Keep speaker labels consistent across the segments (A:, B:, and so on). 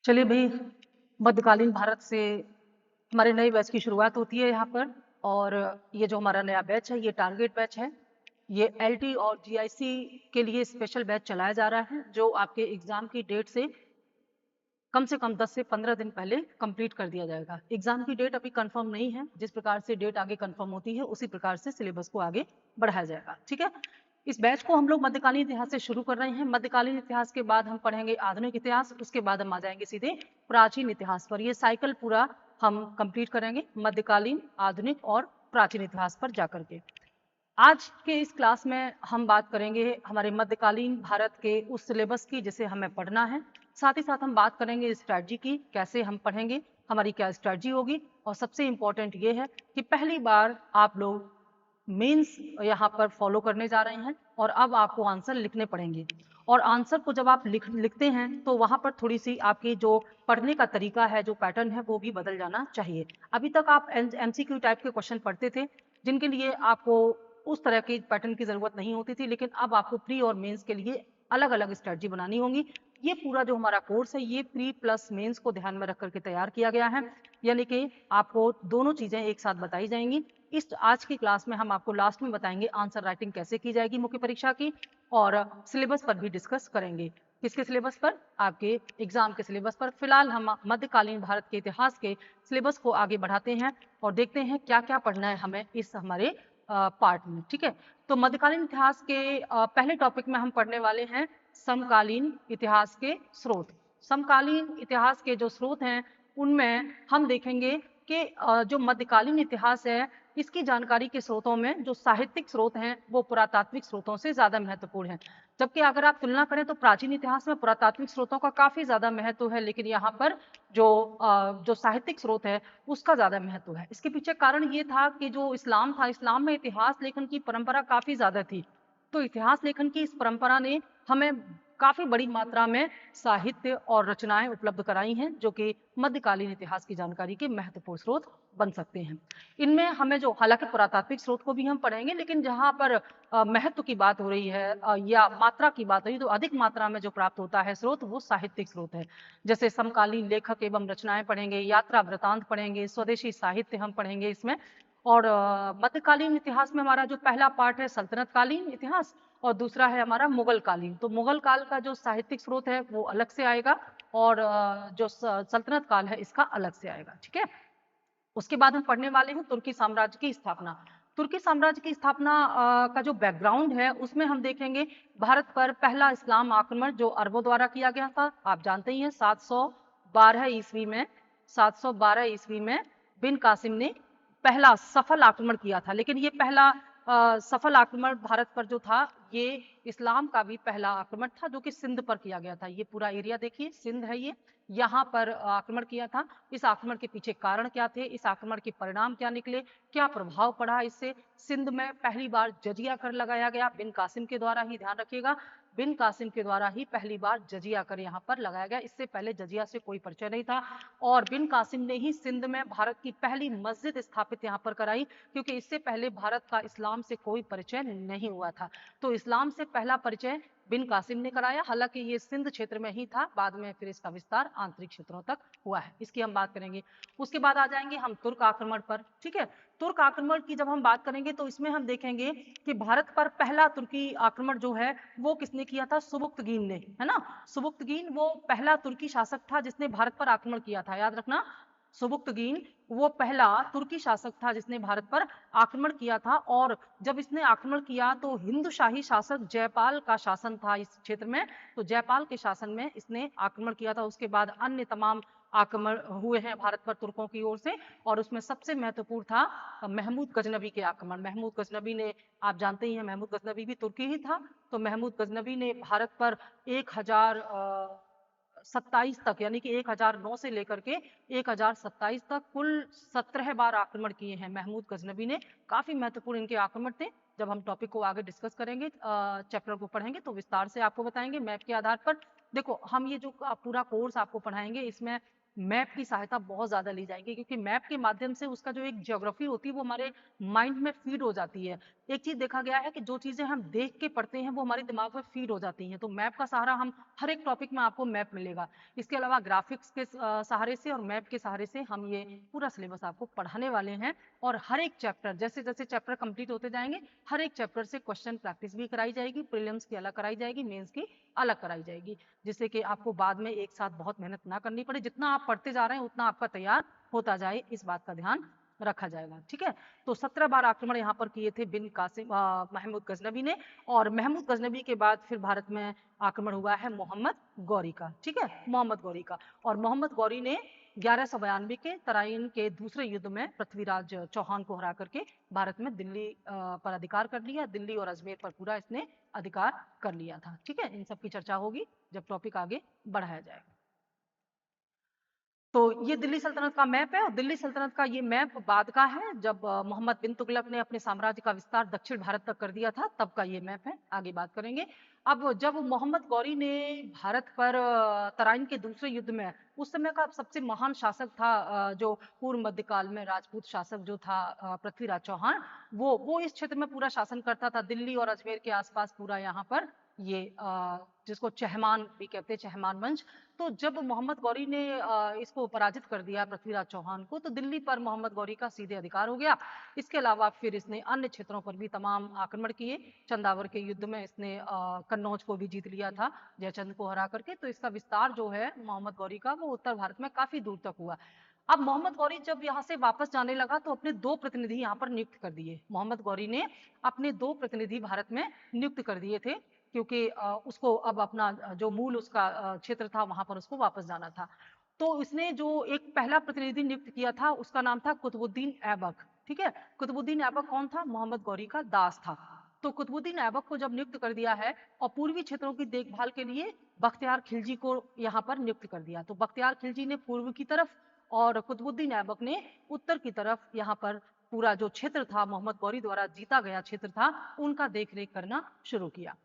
A: चलिए भाई, मध्यकालीन भारत से हमारे नए बैच की शुरुआत होती है यहाँ पर। और ये जो हमारा नया बैच है ये टारगेट बैच है। ये एलटी और जीआईसी के लिए स्पेशल बैच चलाया जा रहा है जो आपके एग्जाम की डेट से कम 10 से 15 दिन पहले कंप्लीट कर दिया जाएगा। एग्जाम की डेट अभी कंफर्म नहीं है, जिस प्रकार से डेट आगे कंफर्म होती है उसी प्रकार से सिलेबस को आगे बढ़ाया जाएगा। ठीक है, इस बैच को हम लोग मध्यकालीन इतिहास से शुरू कर रहे हैं। मध्यकालीन इतिहास के बाद हम पढ़ेंगे आधुनिक इतिहास, उसके बाद हम आ जाएंगे सीधे प्राचीन इतिहास पर। ये साइकिल पूरा हम कंप्लीट करेंगे मध्यकालीन, आधुनिक और प्राचीन इतिहास पर जाकर के। आज के इस क्लास में हम बात करेंगे हमारे मध्यकालीन भारत के उस सिलेबस की जिसे हमें पढ़ना है। साथ ही साथ हम बात करेंगे स्ट्रैटेजी की, कैसे हम पढ़ेंगे, हमारी क्या स्ट्रैटेजी होगी। और सबसे इम्पोर्टेंट ये है कि पहली बार आप लोग मेंस यहाँ पर फॉलो करने जा रहे हैं और अब आपको आंसर लिखने पड़ेंगे। और आंसर को जब आप लिखते हैं तो वहाँ पर थोड़ी सी आपकी जो पढ़ने का तरीका है, जो पैटर्न है, वो भी बदल जाना चाहिए। अभी तक आप एमसीक्यू टाइप के क्वेश्चन पढ़ते थे जिनके लिए आपको उस तरह के पैटर्न की जरूरत नहीं होती थी, लेकिन अब आपको प्री और मेंस के लिए अलग अलग स्ट्रेटजी बनानी होगी। ये पूरा जो हमारा कोर्स है ये प्री प्लस मेंस को ध्यान में रख करके तैयार किया गया है, यानी कि आपको दोनों चीजें एक साथ बताई जाएंगी। इस आज की क्लास में हम आपको लास्ट में बताएंगे आंसर राइटिंग कैसे की जाएगी मुख्य परीक्षा की, और सिलेबस पर भी डिस्कस करेंगे। किसके सिलेबस पर? आपके एग्जाम के सिलेबस पर। फिलहाल हम मध्यकालीन भारत के इतिहास के सिलेबस को आगे बढ़ाते हैं और देखते हैं क्या क्या पढ़ना है हमें इस हमारे पार्ट में। ठीक है, तो मध्यकालीन इतिहास के पहले टॉपिक में हम पढ़ने वाले हैं समकालीन इतिहास के स्रोत। समकालीन इतिहास के जो स्रोत हैं उनमें हम देखेंगे कि जो मध्यकालीन इतिहास है इसकी जानकारी के स्रोतों में जो साहित्यिक स्रोत हैं वो पुरातात्विक स्रोतों से ज्यादा महत्वपूर्ण है। जबकि अगर आप तुलना करें तो प्राचीन इतिहास में पुरातात्विक स्रोतों का काफी ज्यादा महत्व है, लेकिन यहाँ पर जो साहित्यिक स्रोत है उसका ज्यादा महत्व है। इसके पीछे कारण ये था कि जो इस्लाम था, इस्लाम में इतिहास लेखन की परंपरा काफी ज्यादा थी। तो इतिहास लेखन की इस परंपरा ने हमें काफी बड़ी मात्रा में साहित्य और रचनाएं उपलब्ध कराई हैं जो कि मध्यकालीन इतिहास की जानकारी के महत्वपूर्ण स्रोत बन सकते हैं। इनमें हमें जो, हालांकि पुरातात्विक स्रोत को भी हम पढ़ेंगे, लेकिन जहां पर महत्व की बात हो रही है या मात्रा की बात हो रही है तो अधिक मात्रा में जो प्राप्त होता है स्रोत वो साहित्यिक स्रोत है। जैसे समकालीन लेखक एवं रचनाएं पढ़ेंगे, यात्रा वृतांत पढ़ेंगे, स्वदेशी साहित्य हम पढ़ेंगे इसमें। और मध्यकालीन इतिहास में हमारा जो पहला पार्ट है सल्तनत कालीन इतिहास और दूसरा है हमारा मुगल कालीन। तो मुगल काल का जो साहित्यिक स्रोत है वो अलग से आएगा और जो सल्तनत काल है इसका अलग से आएगा। ठीक है, उसके बाद हम पढ़ने वाले हैं तुर्की साम्राज्य की स्थापना। तुर्की साम्राज्य की स्थापना का जो बैकग्राउंड है उसमें हम देखेंगे भारत पर पहला इस्लाम आक्रमण जो अरबों द्वारा किया गया था। आप जानते ही हैं 712 ईस्वी में, 712 ईस्वी में बिन कासिम ने पहला सफल आक्रमण किया था। लेकिन ये पहला सफल आक्रमण भारत पर जो था ये इस्लाम का भी पहला आक्रमण था जो कि सिंध पर किया गया था। ये पूरा एरिया देखिए, सिंध है ये, यहाँ पर आक्रमण किया था। इस आक्रमण के पीछे कारण क्या थे, इस आक्रमण के परिणाम क्या निकले, क्या प्रभाव पड़ा इससे? सिंध में पहली बार जजिया कर लगाया गया बिन कासिम के द्वारा ही, ध्यान रखिएगा, बिन कासिम के द्वारा ही पहली बार जजिया कर यहाँ पर लगाया गया। इससे पहले जजिया से कोई परिचय नहीं था और बिन कासिम ने ही सिंध में भारत की पहली मस्जिद स्थापित यहाँ पर कराई, क्योंकि इससे पहले भारत का इस्लाम से कोई परिचय नहीं हुआ था। तो इस्लाम से पहला परिचय बिन कासिम ने कराया। हालांकि ये सिंध क्षेत्र में ही था, बाद में फिर इसका विस्तार आंतरिक क्षेत्रों तक हुआ है, इसकी हम बात करेंगे। उसके बाद आ जाएंगे हम तुर्क आक्रमण पर। ठीक है, तुर्क आक्रमण की जब हम बात करेंगे तो इसमें हम देखेंगे कि भारत पर पहला तुर्की आक्रमण जो है वो किसने किया था? सुबुक्तगीन ने, है ना। सुबुक्तगीन वो पहला तुर्की शासक था जिसने भारत पर आक्रमण किया था, याद रखना। सुबुक्तगीन वो पहला तुर्की शासक था जिसने भारत पर आक्रमण किया था। और जब इसने आक्रमण किया तो हिंदू शाही शासक जयपाल का शासन था इस क्षेत्र में, तो जयपाल के शासन में इसने आक्रमण किया था। उसके बाद अन्य तमाम आक्रमण हुए हैं भारत पर तुर्कों की ओर से, और उसमें सबसे महत्वपूर्ण था महमूद गजनबी के आक्रमण। महमूद गजनबी ने, आप जानते ही हैं महमूद गजनबी भी तुर्की ही था, तो महमूद गजनबी ने भारत पर 1027 तक, यानी कि 1009 से लेकर के 1027 तक कुल 17 बार आक्रमण किए हैं महमूद गजनबी ने। काफी महत्वपूर्ण इनके आक्रमण थे। जब हम टॉपिक को आगे डिस्कस करेंगे, चैप्टर को पढ़ेंगे तो विस्तार से आपको बताएंगे मैप के आधार पर। देखो, हम ये जो पूरा कोर्स आपको पढ़ाएंगे इसमें मैप की सहायता बहुत ज़्यादा ली जाएगी, क्योंकि मैप के माध्यम से उसका जो एक ज्योग्राफी होती है वो हमारे माइंड में फीड हो जाती है। एक चीज़ देखा गया है कि जो चीज़ें हम देख के पढ़ते हैं वो हमारे दिमाग में फीड हो जाती हैं, तो मैप का सहारा हम हर एक टॉपिक में आपको मैप मिलेगा। इसके अलावा ग्राफिक्स के सहारे से और मैप के सहारे से हम ये पूरा सिलेबस आपको पढ़ाने वाले हैं। और हर एक चैप्टर, जैसे जैसे चैप्टर कंप्लीट होते जाएंगे, हर एक चैप्टर से क्वेश्चन प्रैक्टिस भी कराई जाएगी, प्रीलिम्स की अलग कराई जाएगी, मेंस की अलग कराई जाएगी, जिससे कि आपको बाद में एक साथ बहुत मेहनत ना करनी पड़े। जितना आप पढ़ते जा रहे हैं उतना आपका तैयार होता जाए, इस बात का ध्यान रखा जाएगा। ठीक है, तो 17 बार आक्रमण यहाँ पर किए थे बिन कासिम महमूद गजनबी ने, और महमूद गजनबी के बाद फिर भारत में आक्रमण हुआ है मोहम्मद गौरी का। ठीक है, मोहम्मद गौरी का। और मोहम्मद गौरी ने 1192 के तराइन के दूसरे युद्ध में पृथ्वीराज चौहान को हरा करके भारत में दिल्ली पर अधिकार कर लिया, दिल्ली और अजमेर पर पूरा इसने अधिकार कर लिया था। ठीक है, इन सब की चर्चा होगी जब टॉपिक आगे बढ़ाया जाएगा। तो ये दिल्ली सल्तनत का मैप है, और दिल्ली सल्तनत का ये मैप बाद का है, जब मोहम्मद बिन तुगलक ने अपने साम्राज्य का विस्तार दक्षिण भारत तक कर दिया था, तब का ये मैप है। आगे बात करेंगे। अब जब मोहम्मद गौरी ने भारत पर तराइन के दूसरे युद्ध में, उस समय का सबसे महान शासक था जो पूर्व मध्यकाल में राजपूत शासक जो था पृथ्वीराज चौहान, वो इस क्षेत्र में पूरा शासन करता था, दिल्ली और अजमेर के आसपास पूरा यहाँ पर ये जिसको चहमान भी कहते हैं, चहमान वंश। तो जब मोहम्मद गौरी ने इसको पराजित कर दिया पृथ्वीराज चौहान को, तो दिल्ली पर मोहम्मद गौरी का सीधे अधिकार हो गया। इसके अलावा फिर इसने अन्य क्षेत्रों पर भी तमाम आक्रमण किए। चंदावर के युद्ध में इसने कन्नौज को भी जीत लिया था जयचंद को हरा करके। तो इसका विस्तार जो है मोहम्मद गौरी का, वो उत्तर भारत में काफी दूर तक हुआ। अब मोहम्मद गौरी जब यहाँ से वापस जाने लगा तो अपने 2 प्रतिनिधि यहाँ पर नियुक्त कर दिए। मोहम्मद गौरी ने अपने 2 प्रतिनिधि भारत में नियुक्त कर दिए थे, क्योंकि उसको अब अपना जो मूल उसका क्षेत्र था वहां पर उसको वापस जाना था। तो इसने जो एक पहला प्रतिनिधि नियुक्त किया था उसका नाम था कुतुबुद्दीन ऐबक। ठीक है, कुतुबुद्दीन ऐबक कौन था? मोहम्मद गौरी का दास था। तो कुतुबुद्दीन ऐबक को जब नियुक्त कर दिया है और पूर्वी क्षेत्रों की देखभाल के लिए बख्तियार खिलजी को यहाँ पर नियुक्त कर दिया, तो बख्तियार खिलजी ने पूर्व की तरफ और कुतुबुद्दीन ऐबक ने उत्तर की तरफ यहाँ पर पूरा जो क्षेत्र था मोहम्मद गौरी द्वारा जीता गया क्षेत्र था, उनका देखरेख करना शुरू किया।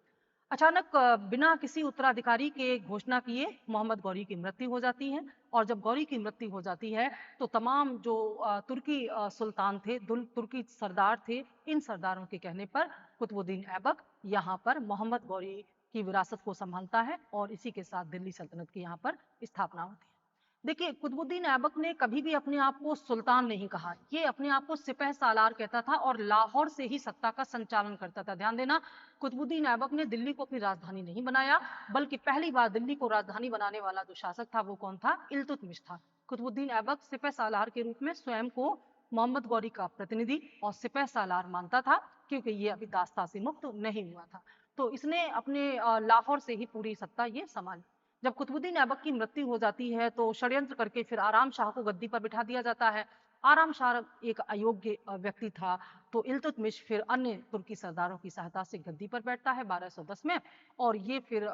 A: अचानक बिना किसी उत्तराधिकारी के घोषणा किए मोहम्मद गौरी की मृत्यु हो जाती है। और जब गौरी की मृत्यु हो जाती है तो तमाम जो तुर्की सुल्तान थे, तुर्की सरदार थे, इन सरदारों के कहने पर कुतुबुद्दीन ऐबक यहाँ पर मोहम्मद गौरी की विरासत को संभालता है, और इसी के साथ दिल्ली सल्तनत की यहाँ पर स्थापना होती है। देखिए, कुतुबुद्दीन ऐबक ने कभी भी अपने आप को सुल्तान नहीं कहा, ये अपने आप को सिपह सालार कहता था और लाहौर से ही सत्ता का संचालन करता था। ध्यान देना, कुतुबुद्दीन ऐबक ने दिल्ली को अपनी राजधानी नहीं बनाया, बल्कि पहली बार दिल्ली को राजधानी बनाने वाला जो शासक था वो कौन था? इल्तुतमिश था। कुतुबुद्दीन ऐबक सिपह सालार के रूप में स्वयं को मोहम्मद गौरी का प्रतिनिधि और सिपह सालार मानता था, क्योंकि ये अभी दास्ता से मुक्त नहीं हुआ था। तो इसने अपने लाहौर से ही पूरी सत्ता ये संभाली। जब कुतुबुद्दीन ऐबक की मृत्यु हो जाती है तो षड्यंत्र करके फिर आराम शाह को गद्दी पर बिठा दिया जाता है। आराम शाह एक अयोग्य व्यक्ति था, तो इल्तुतमिश फिर अन्य तुर्की सरदारों की सहायता से गद्दी पर बैठता है 1210 में, और ये फिर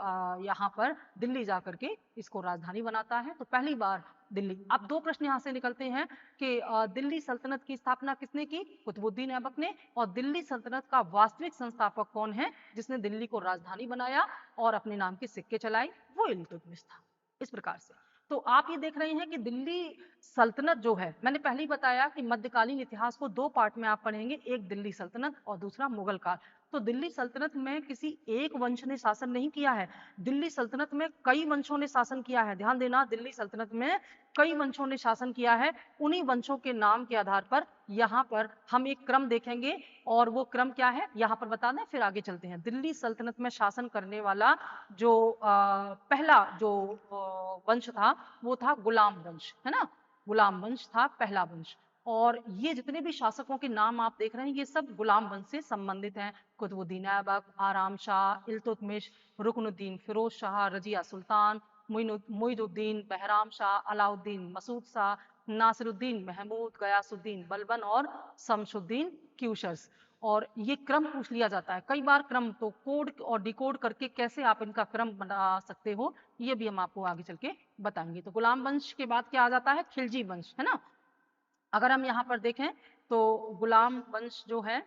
A: यहाँ पर दिल्ली जाकर के इसको राजधानी बनाता है। तो पहली बार दिल्ली। अब 2 प्रश्न यहाँ से निकलते हैं कि दिल्ली सल्तनत की स्थापना किसने की? कुतुबुद्दीन ऐबक ने। और दिल्ली सल्तनत का वास्तविक संस्थापक कौन है जिसने दिल्ली को राजधानी बनाया और अपने नाम के सिक्के चलाए? वो इल्तुतमिश था। इस प्रकार से तो आप ये देख रहे हैं कि दिल्ली सल्तनत जो है, मैंने पहले ही बताया कि मध्यकालीन इतिहास को 2 पार्ट में आप पढ़ेंगे, एक दिल्ली सल्तनत और दूसरा मुगल काल। तो दिल्ली सल्तनत में किसी एक वंश ने शासन नहीं किया है, दिल्ली सल्तनत में कई वंशों ने शासन किया है। ध्यान देना, दिल्ली सल्तनत में कई वंशों ने शासन किया है। उन्हीं वंशों के नाम के आधार पर यहाँ पर हम एक क्रम देखेंगे, और वो क्रम क्या है यहाँ पर बता दें, फिर आगे चलते हैं। दिल्ली सल्तनत में शासन करने वाला जो पहला जो वंश था वो था गुलाम वंश, है ना? गुलाम वंश था पहला वंश। और ये जितने भी शासकों के नाम आप देख रहे हैं ये सब गुलाम वंश से संबंधित हैं। कुतुबुद्दीन ऐबक, आराम शाह, इल्तुतमिश, रुकनुद्दीन फिरोज शाह, रजिया सुल्तान, मुइनुद्दीन, बहराम शाह, अलाउद्दीन मसूद शाह, नासिरुद्दीन महमूद, गयासुद्दीन बलबन और शमसुद्दीन क्यूशर्स। और ये क्रम पूछ लिया जाता है कई बार, क्रम तो कोड और डिकोड करके कैसे आप इनका क्रम बना सकते हो ये भी हम आपको आगे चल के बताएंगे। तो गुलाम वंश के बाद क्या आ जाता है? खिलजी वंश, है ना? अगर हम यहाँ पर देखें तो गुलाम वंश जो है,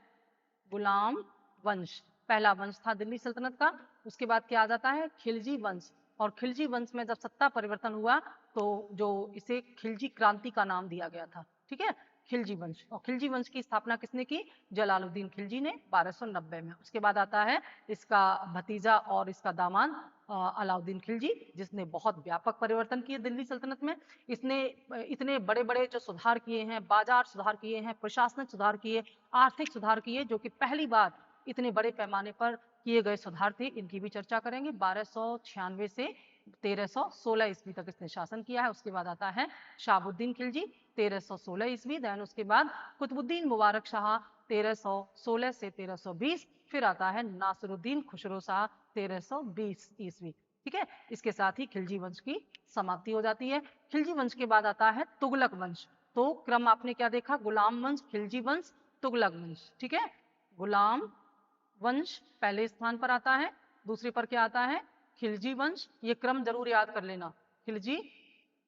A: गुलाम वंश पहला वंश था दिल्ली सल्तनत का। उसके बाद क्या आ जाता है? खिलजी वंश। और खिलजी वंश में जब सत्ता परिवर्तन हुआ तो जो इसे खिलजी क्रांति का नाम दिया गया था। ठीक है, खिलजी वंश। और खिलजी वंश की स्थापना किसने की? जलालुद्दीन खिलजी ने 1290 में। उसके बाद आता है इसका भतीजा और इसका दामाद अलाउद्दीन खिलजी, जिसने बहुत व्यापक परिवर्तन किए दिल्ली सल्तनत में। इसने इतने बड़े बड़े जो सुधार किए हैं, बाजार सुधार किए हैं, प्रशासनिक सुधार किए, आर्थिक सुधार किए, जो कि पहली बार इतने बड़े पैमाने पर किए गए सुधार थे। इनकी भी चर्चा करेंगे। 1296 से 1316 ईस्वी तक इसने शासन किया है। उसके बाद आता है शहाबुद्दीन खिलजी 1316 ईस्वी। देन उसके बाद कुतुबुद्दीन मुबारक शाह 1316 से 1320। फिर आता है नासिरुद्दीन खुसरो शाह 1320 ईस्वी। ठीक है, इसके साथ ही खिलजी वंश की समाप्ति हो जाती है। खिलजी वंश के बाद आता है तुगलक वंश। तो क्रम आपने क्या देखा? गुलाम वंश, खिलजी वंश, तुगलक वंश। ठीक है, गुलाम वंश पहले स्थान पर आता है। दूसरे पर क्या आता है? खिलजी वंश। ये क्रम जरूर याद कर लेना। खिलजी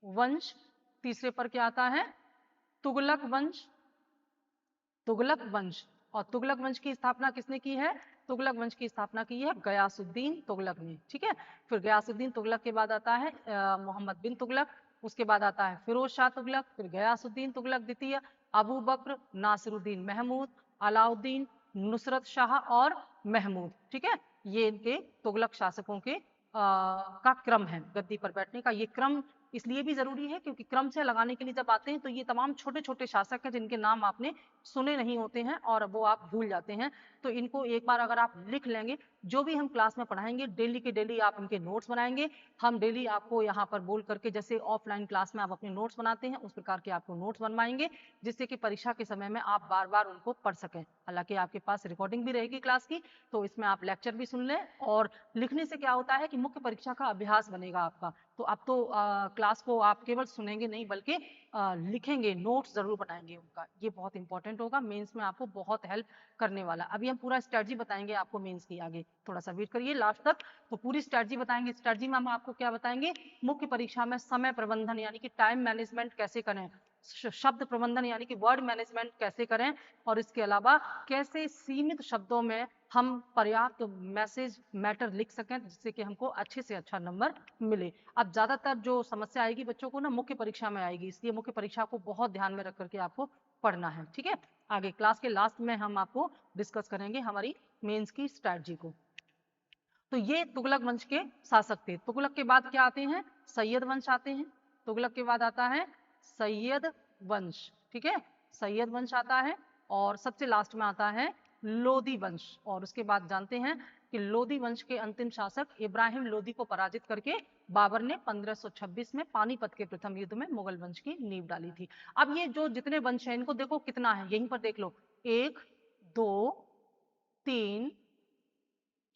A: वंश। तीसरे पर क्या आता है? तुगलक वंश। तुगलक वंश। और तुगलक वंश की स्थापना किसने की है? तुगलक वंश की स्थापना की है गयासुद्दीन तुगलक ने। ठीक है, फिर गयासुद्दीन तुगलक के बाद आता है मोहम्मद बिन तुगलक। उसके बाद आता है फिरोज शाह तुगलक, फिर गयासुद्दीन तुगलक द्वितीय, अबू बकर, नासिरुद्दीन महमूद, अलाउद्दीन, नुसरत शाह और महमूद। ठीक है, ये इनके तुगलक शासकों के का क्रम है गद्दी पर बैठने का। ये क्रम इसलिए भी जरूरी है क्योंकि क्रम से लगाने के लिए जब आते हैं तो ये तमाम छोटे छोटे शासक हैं जिनके नाम आपने सुने नहीं होते हैं और वो आप भूल जाते हैं। तो इनको एक बार अगर आप लिख लेंगे, जो भी हम क्लास में पढ़ाएंगे डेली के डेली आप इनके नोट्स बनाएंगे। हम डेली आपको यहाँ पर बोल करके, जैसे ऑफलाइन क्लास में आप अपने नोट्स बनाते हैं, उस प्रकार के आपको नोट्स बनवाएंगे, जिससे कि परीक्षा के समय में आप बार बार उनको पढ़ सकें। हालांकि आपके पास रिकॉर्डिंग भी रहेगी क्लास की, तो इसमें आप लेक्चर भी सुन लें। और लिखने से क्या होता है कि मुख्य परीक्षा का अभ्यास बनेगा आपका। तो अब तो क्लास को आप केवल सुनेंगे नहीं बल्कि लिखेंगे, नोट्स जरूर बनाएंगे उनका। ये बहुत इंपॉर्टेंट होगा, मेंस में आपको बहुत हेल्प करने वाला। अभी हम पूरा स्ट्रेटजी बताएंगे आपको मेंस की। आगे थोड़ा सा वेट करिए लास्ट तक, तो पूरी स्ट्रेटजी बताएंगे। स्ट्रेटजी में हम आपको क्या बताएंगे? मुख्य परीक्षा में समय प्रबंधन यानी कि टाइम मैनेजमेंट कैसे करें, शब्द प्रबंधन यानी कि वर्ड मैनेजमेंट कैसे करें, और इसके अलावा कैसे सीमित शब्दों में हम पर्याप्त मैसेज मैटर लिख सकें जिससे कि हमको अच्छे से अच्छा नंबर मिले। अब ज्यादातर जो समस्या आएगी बच्चों को ना मुख्य परीक्षा में आएगी, इसलिए मुख्य परीक्षा को बहुत ध्यान में रख करके आपको पढ़ना है। ठीक है, आगे क्लास के लास्ट में हम आपको डिस्कस करेंगे हमारी मेंस की स्ट्रैटेजी को। तो ये तुगलक वंश के शासक थे। तुगलक के बाद क्या आते हैं? सैयद वंश आते हैं। तुगलक के बाद आता है सैयद वंश। ठीक है, सैयद वंश आता है। और सबसे लास्ट में आता है लोदी वंश। और उसके बाद जानते हैं कि लोदी वंश के अंतिम शासक इब्राहिम लोदी को पराजित करके बाबर ने 1526 में पानीपत के प्रथम युद्ध में मुगल वंश की नींव डाली थी। अब ये जो जितने वंश हैं इनको देखो कितना है, यहीं पर देख लो, 1 2 3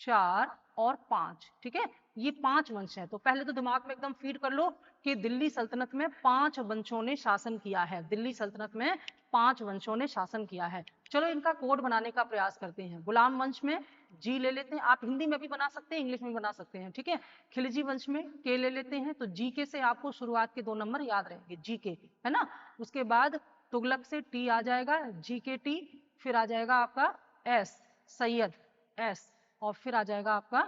A: 4 और 5। ठीक है, ये 5 वंश हैं। तो पहले तो दिमाग में एकदम फीड कर लो कि दिल्ली सल्तनत में 5 वंशों ने शासन किया है। दिल्ली सल्तनत में 5 वंशों ने शासन किया है। चलो इनका कोड बनाने का प्रयास करते हैं। गुलाम वंश में जी ले लेते हैं, आप हिंदी में भी बना सकते हैं, इंग्लिश में बना सकते हैं। ठीक है, खिलजी वंश में के ले लेते हैं, तो जी के से आपको शुरुआत के 2 नंबर याद रहेंगे, जी के, है ना। उसके बाद तुगलक से टी आ जाएगा, जी के टी। फिर आ जाएगा आपका एस, सैयद, एस, और फिर आ जाएगा आपका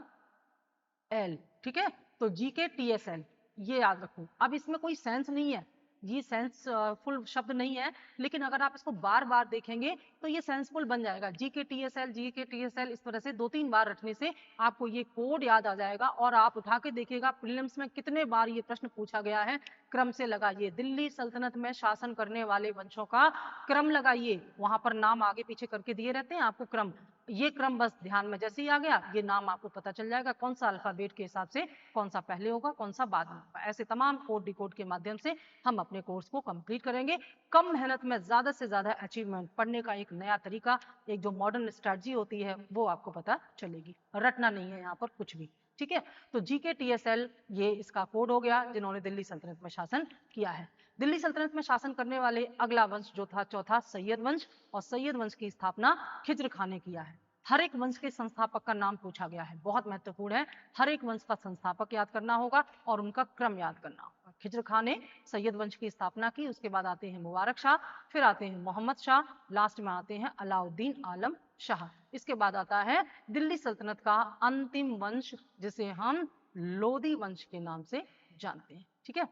A: एल। ठीक है, तो जी के टी एस एल, ये याद रखो। अब इसमें कोई सेंस नहीं है, ये सेंसफुल शब्द नहीं है, लेकिन अगर आप इसको बार बार देखेंगे तो ये सेंसफुल बन जाएगा। जी के टी एस एल, जी के टी एस एल, इस तरह से 2-3 बार रटने से आपको ये कोड याद आ जाएगा। और आप उठा के देखिएगा प्रीलिम्स में कितने बार ये प्रश्न पूछा गया है। क्रम से लगाइए, दिल्ली सल्तनत में शासन करने वाले वंशों का क्रम लगाइए, वहां पर नाम आगे पीछे करके दिए रहते हैं आपको क्रम। ये क्रम बस ध्यान में जैसे ही आ गया, ये नाम आपको पता चल जाएगा कौन सा अल्फाबेट के हिसाब से कौन सा पहले होगा कौन सा बाद में होगा। ऐसे तमाम कोड डिकोड के माध्यम से हम अपने कोर्स को कंप्लीट करेंगे। कम मेहनत में ज्यादा से ज्यादा अचीवमेंट, पढ़ने का एक नया तरीका, एक जो मॉडर्न स्ट्रेटजी होती है वो आपको पता चलेगी। रटना नहीं है यहाँ पर कुछ भी। ठीक है, तो जीके टीएसएल ये इसका कोड हो गया जिन्होंने दिल्ली सल्तनत में शासन किया है। दिल्ली सल्तनत में शासन करने वाले अगला वंश जो था चौथा, सैयद वंश। और सैयद वंश की स्थापना खिज्र खान ने किया है। हर एक वंश के संस्थापक का नाम पूछा गया है, बहुत महत्वपूर्ण है। हर एक वंश का संस्थापक याद करना होगा और उनका क्रम याद करना होगा। खिज्र खान ने सैयद वंश की स्थापना की। उसके बाद आते हैं मुबारक शाह, फिर आते हैं मोहम्मद शाह, लास्ट में आते हैं अलाउद्दीन आलम शाह। इसके बाद आता है दिल्ली सल्तनत का अंतिम वंश जिसे हम लोधी वंश के नाम से जानते हैं। ठीक है,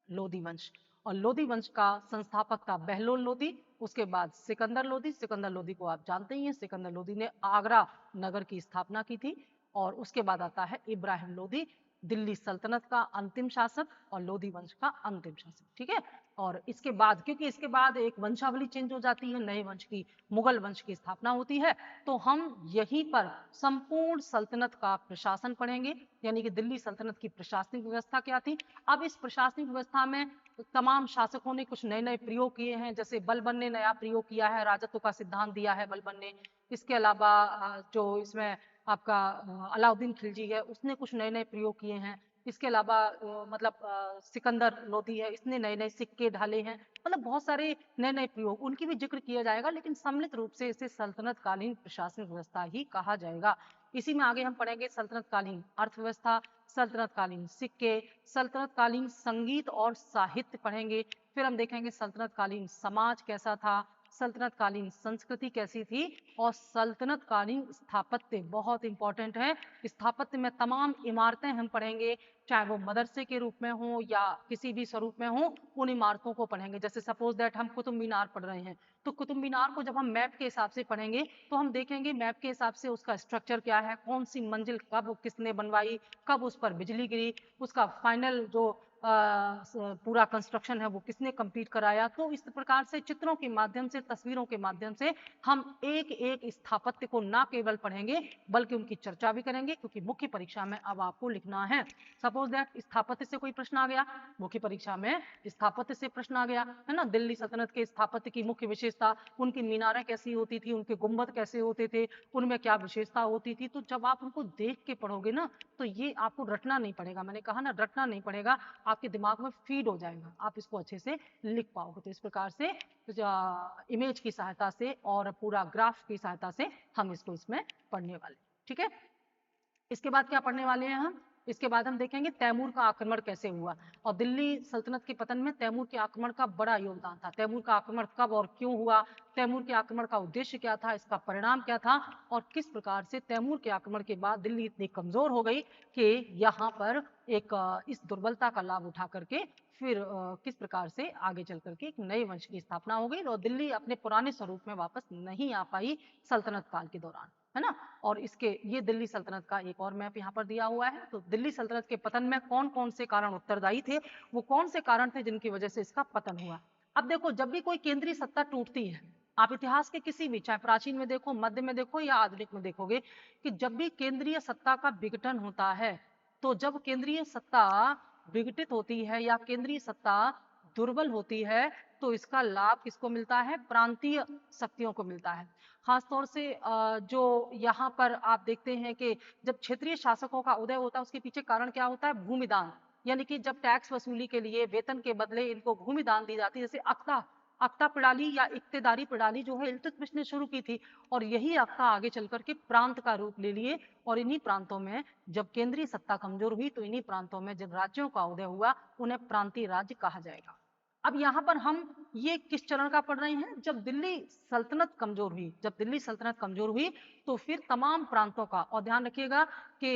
A: लोधी वंश। और लोधी वंश का संस्थापक था बहलोल लोधी, उसके बाद सिकंदर लोधी। सिकंदर लोधी को आप जानते ही हैं, सिकंदर लोधी ने आगरा नगर की स्थापना की थी। और उसके बाद आता है इब्राहिम लोधी, दिल्ली सल्तनत का अंतिम शासक और लोधी वंश का अंतिम शासक। ठीक है, और इसके बाद, क्योंकि इसके बाद एक वंशावली चेंज हो जाती है, नए वंश की, मुगल वंश की स्थापना होती है, तो हम यहीं पर संपूर्ण सल्तनत का प्रशासन पढ़ेंगे, यानी कि दिल्ली सल्तनत की प्रशासनिक व्यवस्था क्या थी। अब इस प्रशासनिक व्यवस्था में तमाम शासकों ने कुछ नए नए प्रयोग किए हैं, जैसे बलबन ने नया प्रयोग किया है, राजत्व का सिद्धांत दिया है बलबन ने। इसके अलावा जो इसमें आपका अलाउद्दीन खिलजी है, उसने कुछ नए नए प्रयोग किए हैं। इसके अलावा मतलब सिकंदर लोधी है, इसने नए नए सिक्के ढाले हैं, मतलब बहुत सारे नए नए प्रयोग, उनकी भी जिक्र किया जाएगा, लेकिन सम्मिलित रूप से इसे सल्तनत कालीन प्रशासनिक व्यवस्था ही कहा जाएगा। इसी में आगे हम पढ़ेंगे सल्तनत कालीन अर्थव्यवस्था, सल्तनत कालीन सिक्के, सल्तनत कालीन संगीत और साहित्य पढ़ेंगे। फिर हम देखेंगे सल्तनत कालीन समाज कैसा था, सल्तनत कालीन संस्कृति कैसी थी, और सल्तनत कालीन स्थापत्य बहुत इंपॉर्टेंट है। स्थापत्य में तमाम इमारतें हम पढ़ेंगे, चाहे वो मदरसे के रूप में हो या किसी भी स्वरूप में हो, उन इमारतों को पढ़ेंगे। जैसे सपोज दैट हम कुतुब मीनार पढ़ रहे हैं, तो कुतुब मीनार को जब हम मैप के हिसाब से पढ़ेंगे तो हम देखेंगे मैप के हिसाब से उसका स्ट्रक्चर क्या है, कौन सी मंजिल कब किसने बनवाई, कब उस पर बिजली गिरी, उसका फाइनल जो पूरा कंस्ट्रक्शन है वो किसने कंप्लीट कराया। तो इस प्रकार से चित्रों के माध्यम से, तस्वीरों के माध्यम से हम एक एक स्थापत्य को ना केवल पढ़ेंगे बल्कि उनकी चर्चा भी करेंगे, क्योंकि मुख्य परीक्षा में अब आपको लिखना है। सपोज दैट स्थापत्य से कोई प्रश्न आ गया, मुख्य परीक्षा में स्थापत्य से प्रश्न आ गया, है ना, दिल्ली सल्तनत के स्थापत्य की मुख्य विशेषता, उनकी मीनारें कैसी होती थी, उनके गुंबद कैसे होते थे, उनमें क्या विशेषता होती थी। तो जब आप उनको देख के पढ़ोगे ना, तो ये आपको रटना नहीं पड़ेगा, मैंने कहा ना रटना नहीं पड़ेगा, आपके दिमाग में फीड हो जाएगा, आप इसको अच्छे से लिख पाओगे। तो इस प्रकार से इमेज की सहायता से और पूरा ग्राफ की सहायता से हम इसको इसमें पढ़ने वाले। ठीक है, इसके बाद क्या पढ़ने वाले हैं हम, इसके बाद हम देखेंगे तैमूर का आक्रमण कैसे हुआ। और दिल्ली सल्तनत के पतन में तैमूर के आक्रमण का बड़ा योगदान था। तैमूर का आक्रमण कब और क्यों हुआ, तैमूर के आक्रमण का उद्देश्य क्या था, इसका परिणाम क्या था, और किस प्रकार से तैमूर के आक्रमण के बाद दिल्ली इतनी कमजोर हो गई कि यहाँ पर एक इस दुर्बलता का लाभ उठा करके फिर किस प्रकार से आगे चल करके एक नए वंश की स्थापना हो गई और दिल्ली अपने पुराने स्वरूप में वापस नहीं आ पाई सल्तनत काल के दौरान, है ना। और इसके ये दिल्ली सल्तनत का एक और मैप यहाँ पर दिया हुआ है। तो दिल्ली सल्तनत के पतन में कौन कौन से कारण उत्तरदायी थे, वो कौन से कारण थे जिनकी वजह से इसका पतन हुआ। अब देखो, जब भी कोई केंद्रीय सत्ता टूटती है, आप इतिहास के किसी भी, चाहे प्राचीन में देखो, मध्य में देखो या आधुनिक में देखोगे, कि जब भी केंद्रीय सत्ता का विघटन होता है, तो जब केंद्रीय सत्ता विघटित होती है या केंद्रीय सत्ता दुर्बल होती है, तो इसका लाभ किसको मिलता है, प्रांतीय शक्तियों को मिलता है। खासतौर से जो यहाँ पर आप देखते हैं कि जब क्षेत्रीय शासकों का उदय होता है, उसके पीछे कारण क्या होता है, भूमिदान, यानी कि जब टैक्स वसूली के लिए वेतन के बदले इनको भूमिदान दी जाती है। जैसे अख्ता प्रणाली या इक्तेदारी प्रणाली जो है इल्तुतमिश ने शुरू की थी, और यही अख्ता आगे चलकर के प्रांत का रूप ले लिए, और इन्हीं प्रांतों में जब केंद्रीय सत्ता कमजोर हुई, तो इन्हीं प्रांतों में जब राज्यों का उदय हुआ, उन्हें प्रांतीय राज्य कहा जाएगा। अब यहाँ पर हम ये किस चरण का पढ़ रहे हैं, जब दिल्ली सल्तनत कमजोर हुई, जब दिल्ली सल्तनत कमजोर हुई, तो फिर तमाम प्रांतों का, और ध्यान रखिएगा कि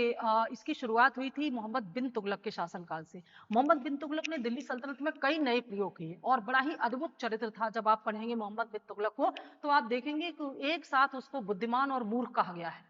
A: इसकी शुरुआत हुई थी मोहम्मद बिन तुगलक के शासनकाल से। मोहम्मद बिन तुगलक ने दिल्ली सल्तनत में कई नए प्रयोग किए और बड़ा ही अद्भुत चरित्र था। जब आप पढ़ेंगे मोहम्मद बिन तुगलक को, तो आप देखेंगे कि एक साथ उसको बुद्धिमान और मूर्ख कहा गया है।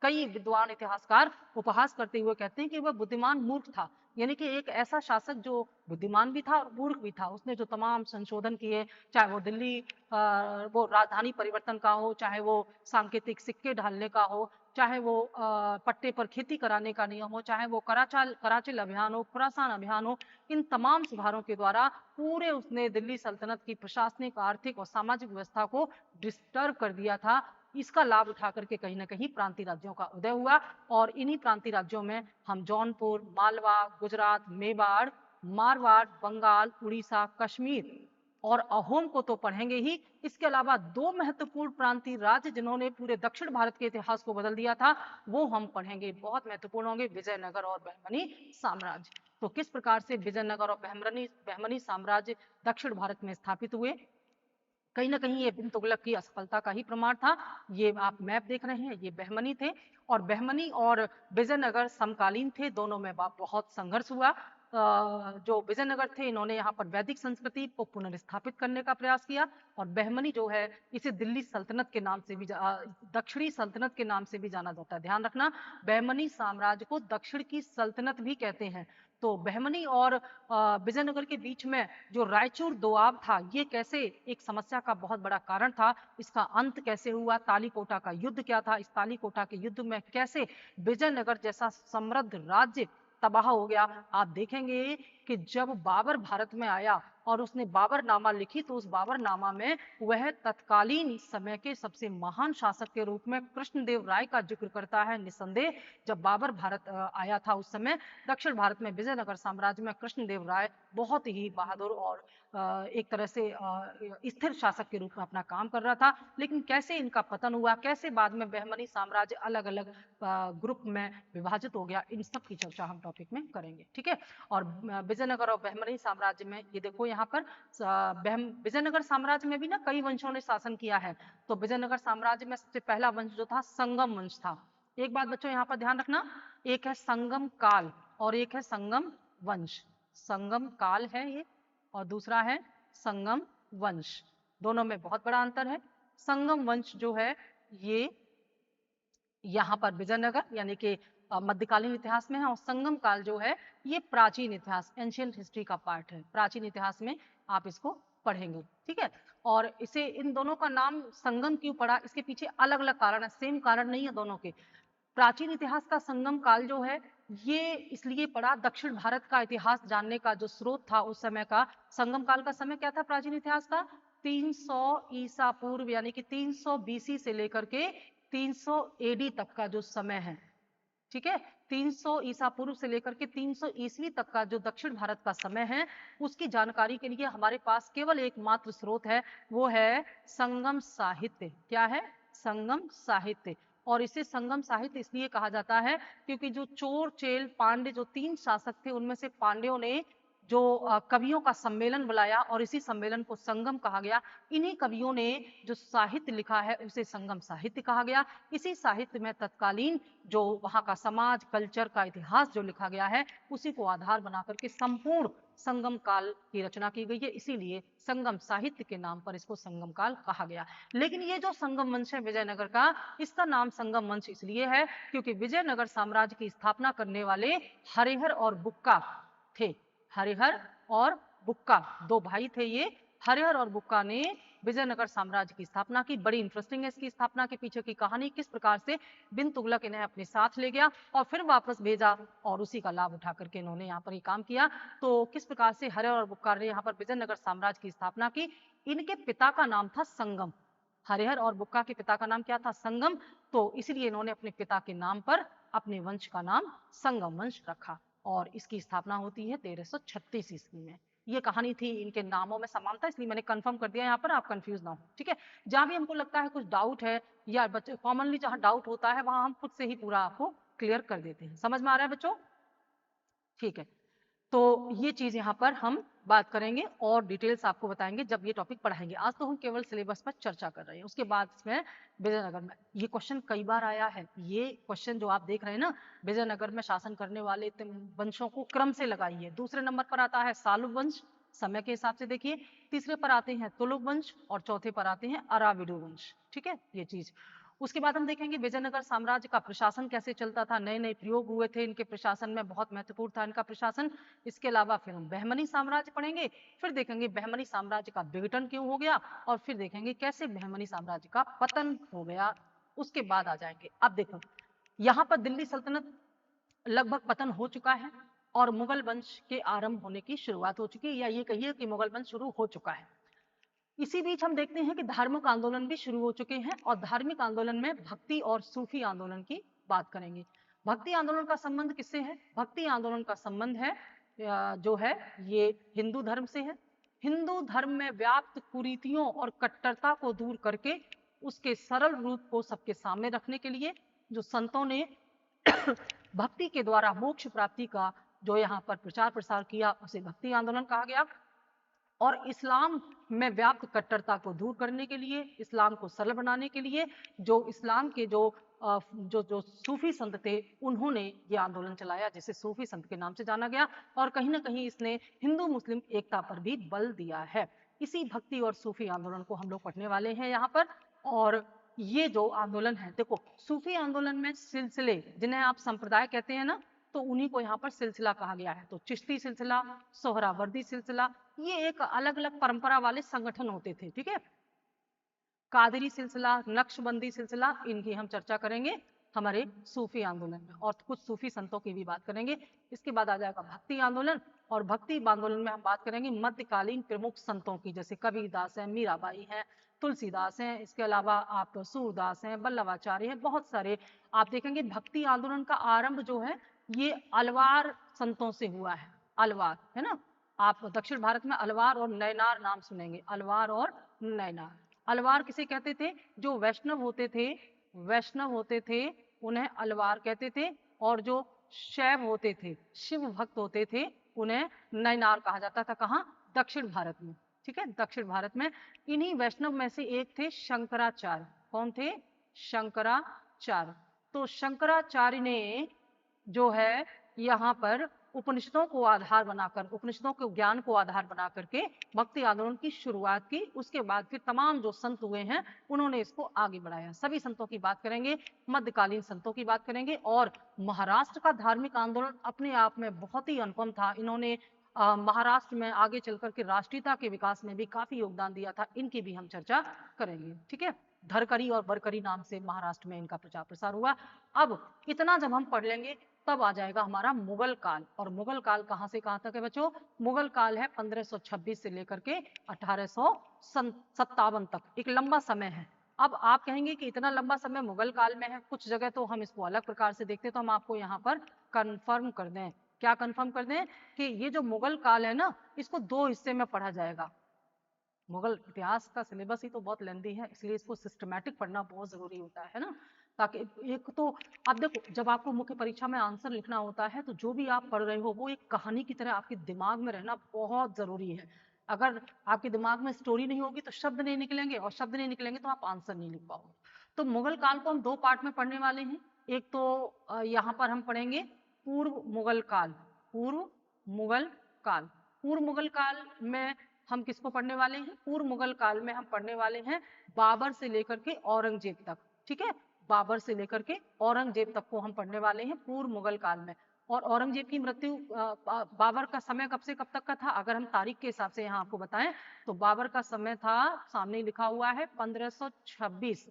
A: कई विद्वान इतिहासकार उपहास करते हुए कहते हैं कि वह बुद्धिमान मूर्ख था, यानी कि एक ऐसा शासक जो बुद्धिमान भी था और मूर्ख भी था। उसने जो तमाम संशोधन किए, चाहे वो दिल्ली वो राजधानी परिवर्तन का हो, चाहे वो सांकेतिक सिक्के ढालने का हो, चाहे वो पट्टे पर खेती कराने का नियम हो, चाहे वो कराचिल अभियान हो, खुरासान अभियान हो, इन तमाम सुधारों के द्वारा पूरे उसने दिल्ली सल्तनत की प्रशासनिक, आर्थिक और सामाजिक व्यवस्था को डिस्टर्ब कर दिया था। इसका लाभ उठा करके कहीं ना कहीं प्रांतीय राज्यों का उदय हुआ, और इन्हीं प्रांतीय राज्यों में हम जौनपुर, मालवा, गुजरात, मेवाड़, मारवाड़, बंगाल, उड़ीसा, कश्मीर और अहोम को तो पढ़ेंगे ही। इसके अलावा दो महत्वपूर्ण प्रांतीय राज्य जिन्होंने पूरे दक्षिण भारत के इतिहास को बदल दिया था, वो हम पढ़ेंगे, बहुत महत्वपूर्ण होंगे, विजयनगर और बहमनी साम्राज्य। तो किस प्रकार से विजयनगर और बहमनी साम्राज्य दक्षिण भारत में स्थापित हुए, कहीं ना कहीं ये बिन तुगलक की असफलता का ही प्रमाण था। ये आप मैप देख रहे हैं, ये बहमनी थे, और बहमनी और विजयनगर समकालीन थे, दोनों में बहुत संघर्ष हुआ। जो विजयनगर थे, इन्होंने यहाँ पर वैदिक संस्कृति को पुनर्स्थापित करने का प्रयास किया, और बहमनी जो है इसे दिल्ली सल्तनत के नाम से भी दक्षिणी सल्तनत के नाम से भी जाना जाता है। ध्यान रखना, बहमनी साम्राज्य को दक्षिण की सल्तनत भी कहते हैं। तो बहमनी और विजयनगर के बीच में जो रायचूर दोआब था, ये कैसे एक समस्या का बहुत बड़ा कारण था, इसका अंत कैसे हुआ, तालीकोटा का युद्ध क्या था, इस तालीकोटा के युद्ध में कैसे विजयनगर जैसा समृद्ध राज्य तबाह हो गया। आप देखेंगे कि जब बाबर भारत में आया और उसने बाबरनामा लिखी, तो उस बाबरनामा में वह तत्कालीन समय के सबसे महान शासक के रूप में कृष्णदेव राय का जिक्र करता है। निसंदेह जब बाबर भारत आया था, उस समय दक्षिण भारत में विजयनगर साम्राज्य में कृष्णदेव राय बहुत ही बहादुर और एक तरह से स्थिर शासक के रूप में अपना काम कर रहा था। लेकिन कैसे इनका पतन हुआ, कैसे बाद में बहमनी साम्राज्य अलग अलग ग्रुप में विभाजित हो गया, इन सब की चर्चा हम टॉपिक में करेंगे। ठीक है, और विजयनगर और बहमनी साम्राज्य में ये देखो यहाँ पर विजयनगर साम्राज्य में भी ना कई वंशों ने शासन किया है। तो विजयनगर साम्राज्य में सबसे पहला वंश जो था संगम वंश था। एक बात बच्चों यहाँ पर ध्यान रखना, एक है संगम काल और एक है संगम वंश। संगम काल है ये और दूसरा है संगम वंश, दोनों में बहुत बड़ा अंतर है। संगम वंश जो है ये यहाँ पर विजयनगर यानी कि मध्यकालीन इतिहास में है, और संगम काल जो है ये प्राचीन इतिहास, एंशियंट हिस्ट्री का पार्ट है। प्राचीन इतिहास में आप इसको पढ़ेंगे। ठीक है, और इसे इन दोनों का नाम संगम क्यों पड़ा, इसके पीछे अलग अलग कारण है, सेम कारण नहीं है दोनों के। प्राचीन इतिहास का संगम काल जो है ये इसलिए पड़ा, दक्षिण भारत का इतिहास जानने का जो स्रोत था उस समय का, संगम काल का समय क्या था प्राचीन इतिहास का, 300 ईसा पूर्व यानी कि 300 बीसी से लेकर के 300 एडी तक का जो समय है। ठीक है, 300 ईसा पूर्व से लेकर के 300 ईस्वी तक का जो दक्षिण भारत का समय है, उसकी जानकारी के लिए हमारे पास केवल एकमात्र स्रोत है, वो है संगम साहित्य। क्या है? संगम साहित्य। और इसे संगम साहित्य इसलिए कहा जाता है क्योंकि जो चोर चेल पांडे जो 3 शासक थे, उनमें से पांड्यों ने जो कवियों का सम्मेलन बुलाया और इसी सम्मेलन को संगम कहा गया। इन्हीं कवियों ने जो साहित्य लिखा है उसे संगम साहित्य कहा गया। इसी साहित्य में तत्कालीन जो वहां का समाज कल्चर का इतिहास जो लिखा गया है, उसी को आधार बना करके संपूर्ण संगम काल की रचना की गई है, इसीलिए संगम साहित्य के नाम पर इसको संगम काल कहा गया। लेकिन ये जो संगम वंश है विजयनगर का, इसका नाम संगम वंश इसलिए है क्योंकि विजयनगर साम्राज्य की स्थापना करने वाले हरिहर और बुक्का थे। हरिहर और बुक्का 2 भाई थे ये। हरिहर और बुक्का ने विजयनगर साम्राज्य की स्थापना की। बड़ी इंटरेस्टिंग है इसकी स्थापना के पीछे की कहानी, किस प्रकार से बिन तुगलक इन्हें अपने साथ ले गया और फिर वापस भेजा और उसी का लाभ उठा करके इन्होंने यहाँ पर ही काम किया। तो किस प्रकार से हरिहर और बुक्का ने यहाँ पर विजयनगर साम्राज्य की स्थापना की। इनके पिता का नाम था संगम। हरिहर और बुक्का के पिता का नाम क्या था? संगम। तो इसलिए इन्होंने अपने पिता के नाम पर अपने वंश का नाम संगम वंश रखा और इसकी स्थापना होती है 1336 ईस्वी में। ये कहानी थी, इनके नामों में समानता, इसलिए मैंने कंफर्म कर दिया यहाँ पर, आप कंफ्यूज ना हो। ठीक है, जहां भी हमको लगता है कुछ डाउट है या बच्चे कॉमनली जहां डाउट होता है वहां हम खुद से ही पूरा आपको क्लियर कर देते हैं। समझ में आ रहा है बच्चों? ठीक है, तो ये चीज यहाँ पर हम बात करेंगे और डिटेल्स आपको बताएंगे जब ये टॉपिक पढ़ाएंगे। आज तो हम केवल सिलेबस पर चर्चा कर रहे हैं, उसके बाद इसमें विजयनगर में ये क्वेश्चन कई बार आया है। ये क्वेश्चन जो आप देख रहे हैं ना, विजयनगर में शासन करने वाले वंशों को क्रम से लगाइए। दूसरे नंबर पर आता है सालुव वंश, समय के हिसाब से देखिए। तीसरे पर आते हैं तुलुक वंश और चौथे पर आते हैं अराविडु वंश। ठीक है, ये चीज। उसके बाद हम देखेंगे विजयनगर साम्राज्य का प्रशासन कैसे चलता था, नए नए प्रयोग हुए थे इनके प्रशासन में, बहुत महत्वपूर्ण था इनका प्रशासन। इसके अलावा फिर हम बहमनी साम्राज्य पढ़ेंगे, फिर देखेंगे बहमनी साम्राज्य का विघटन क्यों हो गया और फिर देखेंगे कैसे बहमनी साम्राज्य का पतन हो गया। उसके बाद आ जाएंगे। अब देखो यहाँ पर दिल्ली सल्तनत लगभग पतन हो चुका है और मुगल वंश के आरंभ होने की शुरुआत हो चुकी है, या ये कहिए कि मुगल वंश शुरू हो चुका है। इसी बीच हम देखते हैं कि धार्मिक आंदोलन भी शुरू हो चुके हैं और धार्मिक आंदोलन में भक्ति और सूफी आंदोलन की बात करेंगे। भक्ति आंदोलन का संबंध किससे है? भक्ति आंदोलन का संबंध है जो है ये हिंदू धर्म से है। हिंदू धर्म में व्याप्त कुरीतियों और कट्टरता को दूर करके उसके सरल रूप को सबके सामने रखने के लिए जो संतों ने भक्ति के द्वारा मोक्ष प्राप्ति का जो यहाँ पर प्रचार प्रसार किया, उसे भक्ति आंदोलन कहा गया। और इस्लाम में व्याप्त कट्टरता को दूर करने के लिए, इस्लाम को सरल बनाने के लिए जो इस्लाम के जो सूफी संत थे उन्होंने ये आंदोलन चलाया, जिसे सूफी संत के नाम से जाना गया। और कहीं ना कहीं इसने हिंदू मुस्लिम एकता पर भी बल दिया है। इसी भक्ति और सूफी आंदोलन को हम लोग पढ़ने वाले हैं यहाँ पर। और ये जो आंदोलन है, देखो सूफी आंदोलन में सिलसिले, जिन्हें आप संप्रदाय कहते हैं ना, तो उन्हीं को यहाँ पर सिलसिला कहा गया है। तो चिश्ती सिलसिला, सोहरावर्दी सिलसिला, ये एक अलग अलग परंपरा वाले संगठन होते थे, ठीक है। कादरी सिलसिला, नक्शबंदी सिलसिला, इनकी हम चर्चा करेंगे हमारे सूफी आंदोलन में, और कुछ सूफी संतों की भी बात करेंगे। इसके बाद आ जाएगा भक्ति आंदोलन, और भक्ति आंदोलन में हम बात करेंगे मध्यकालीन प्रमुख संतों की, जैसे कबीरदास हैं, मीराबाई हैं, तुलसीदास हैं, इसके अलावा आप सूरदास हैं, बल्लभाचार्य हैं, बहुत सारे आप देखेंगे। भक्ति आंदोलन का आरंभ जो है ये अलवार संतों से हुआ है। अलवार है ना, आप दक्षिण भारत में अलवार और नैनार नाम सुनेंगे, अलवार और नैनार। अलवार किसे कहते थे? जो वैष्णव होते थे उन्हें अलवार कहते थे, और जो शैव होते थे, शिव भक्त होते थे, उन्हें नैनार कहा जाता था। कहाँ? दक्षिण भारत में, ठीक है, दक्षिण भारत में। इन्हीं वैष्णव में से एक थे शंकराचार्य। कौन थे? शंकराचार्य। तो शंकराचार्य ने जो है यहाँ पर उपनिषदों को आधार बनाकर, उपनिषदों के ज्ञान को आधार बना करके भक्ति आंदोलन की शुरुआत की। उसके बाद फिर तमाम जो संत हुए हैं उन्होंने इसको आगे बढ़ाया। सभी संतों की बात करेंगे, मध्यकालीन संतों की बात करेंगे। और महाराष्ट्र का धार्मिक आंदोलन अपने आप में बहुत ही अनुपम था। इन्होंने महाराष्ट्र में आगे चल करके राष्ट्रीयता के विकास में भी काफी योगदान दिया था। इनकी भी हम चर्चा करेंगे, ठीक है। धरकरी और बरकरी नाम से महाराष्ट्र में इनका प्रचार प्रसार हुआ। अब इतना जब हम पढ़ लेंगे तब आ जाएगा हमारा मुगल काल। और मुगल काल कहां से कहां तक है बच्चों? मुगल काल है 1526 से लेकर के 1857 तक, एक लंबा समय है। अब आप कहेंगे कि इतना लंबा समय मुगल काल में है, कुछ जगह तो हम इसको अलग प्रकार से देखते, तो हम आपको यहाँ पर कंफर्म कर दें। क्या कंफर्म कर दें? कि ये जो मुगल काल है ना, इसको दो हिस्से में पढ़ा जाएगा। मुगल इतिहास का सिलेबस ही तो बहुत लेंदी है, इसलिए इसको सिस्टमैटिक पढ़ना बहुत जरूरी होता है ना। ताकि एक तो आप देखो, जब आपको मुख्य परीक्षा में आंसर लिखना होता है तो जो भी आप पढ़ रहे हो वो एक कहानी की तरह आपके दिमाग में रहना बहुत जरूरी है। अगर आपके दिमाग में स्टोरी नहीं होगी तो शब्द नहीं निकलेंगे, और शब्द नहीं निकलेंगे तो आप आंसर नहीं लिख पाओगे। तो मुगल काल को हम दो पार्ट में पढ़ने वाले हैं। एक तो यहाँ पर हम पढ़ेंगे पूर्व मुगल काल। पूर्व मुगल काल, पूर्व मुगल काल में हम किसको पढ़ने वाले हैं? पूर्व मुगल काल में हम पढ़ने वाले हैं बाबर से लेकर के औरंगजेब तक, ठीक है। बाबर से लेकर के औरंगजेब तक को हम पढ़ने वाले हैं पूर्व मुगल काल में। और औरंगजेब की मृत्यु, बाबर का समय कब से कब तक का था? अगर हम तारीख के हिसाब से यहाँ आपको बताएं तो बाबर का समय था, सामने लिखा हुआ है 1526।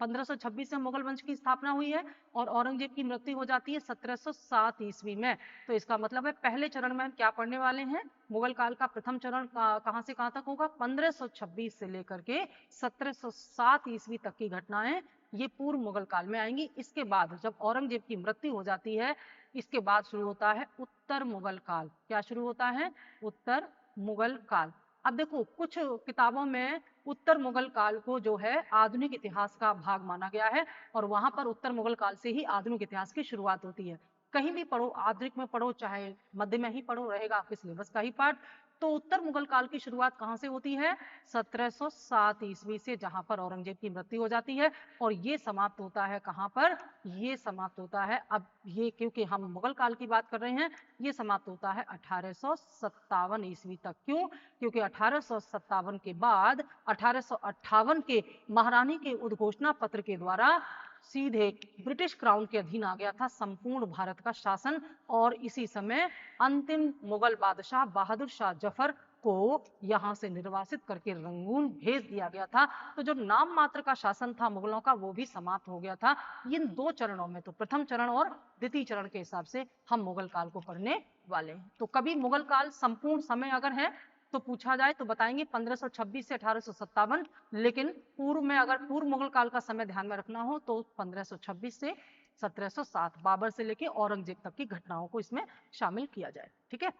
A: 1526 में मुगल वंश की स्थापना हुई है, और औरंगजेब की मृत्यु हो जाती है 1707 ईस्वी में। तो इसका मतलब है पहले चरण में हम क्या पढ़ने वाले हैं? मुगल काल का प्रथम चरण कहां से कहां तक होगा? 1526 से लेकर के 1707 ईस्वी तक की घटनाएं ये पूर्व मुगल काल में आएंगी। इसके बाद जब औरंगजेब की मृत्यु हो जाती है, इसके बाद शुरू होता है उत्तर मुगल काल। क्या शुरू होता है? उत्तर मुगल काल। अब देखो, कुछ किताबों में उत्तर मुगल काल को जो है आधुनिक इतिहास का भाग माना गया है, और वहां पर उत्तर मुगल काल से ही आधुनिक इतिहास की शुरुआत होती है। कहीं भी पढ़ो, आधुनिक में पढ़ो चाहे मध्य में ही पढ़ो, रहेगा आपके सिलेबस का ही पार्ट। तो उत्तर मुगल काल की शुरुआत कहां से होती है? 1707 ईस्वी से, जहां पर औरंगजेब की मृत्यु हो जाती है। और ये समाप्त होता है कहां पर? ये समाप्त होता है, अब ये क्योंकि हम मुगल काल की बात कर रहे हैं, ये समाप्त होता है 1857 ईस्वी तक। क्यों? क्योंकि 1857 के बाद 1858 के महारानी के उद्घोषणा पत्र के द्वारा सीधे ब्रिटिश क्राउन के अधीन आ गया था संपूर्ण भारत का शासन। और इसी समय अंतिम मुगल बादशाह बहादुर शाह जफर को यहां से निर्वासित करके रंगून भेज दिया गया था। तो जो नाम मात्र का शासन था मुगलों का, वो भी समाप्त हो गया था। इन दो चरणों में, तो प्रथम चरण और द्वितीय चरण के हिसाब से हम मुगल काल को पढ़ने वाले हैं। तो कभी मुगल काल संपूर्ण समय अगर है तो पूछा जाए तो बताएंगे 1526 से 1857। लेकिन पूर्व में, अगर पूर्व मुगल काल का समय ध्यान में रखना हो तो 1526 से 1707, बाबर से लेके औरंगजेब तक की घटनाओं को इसमें शामिल किया जाए, ठीक है।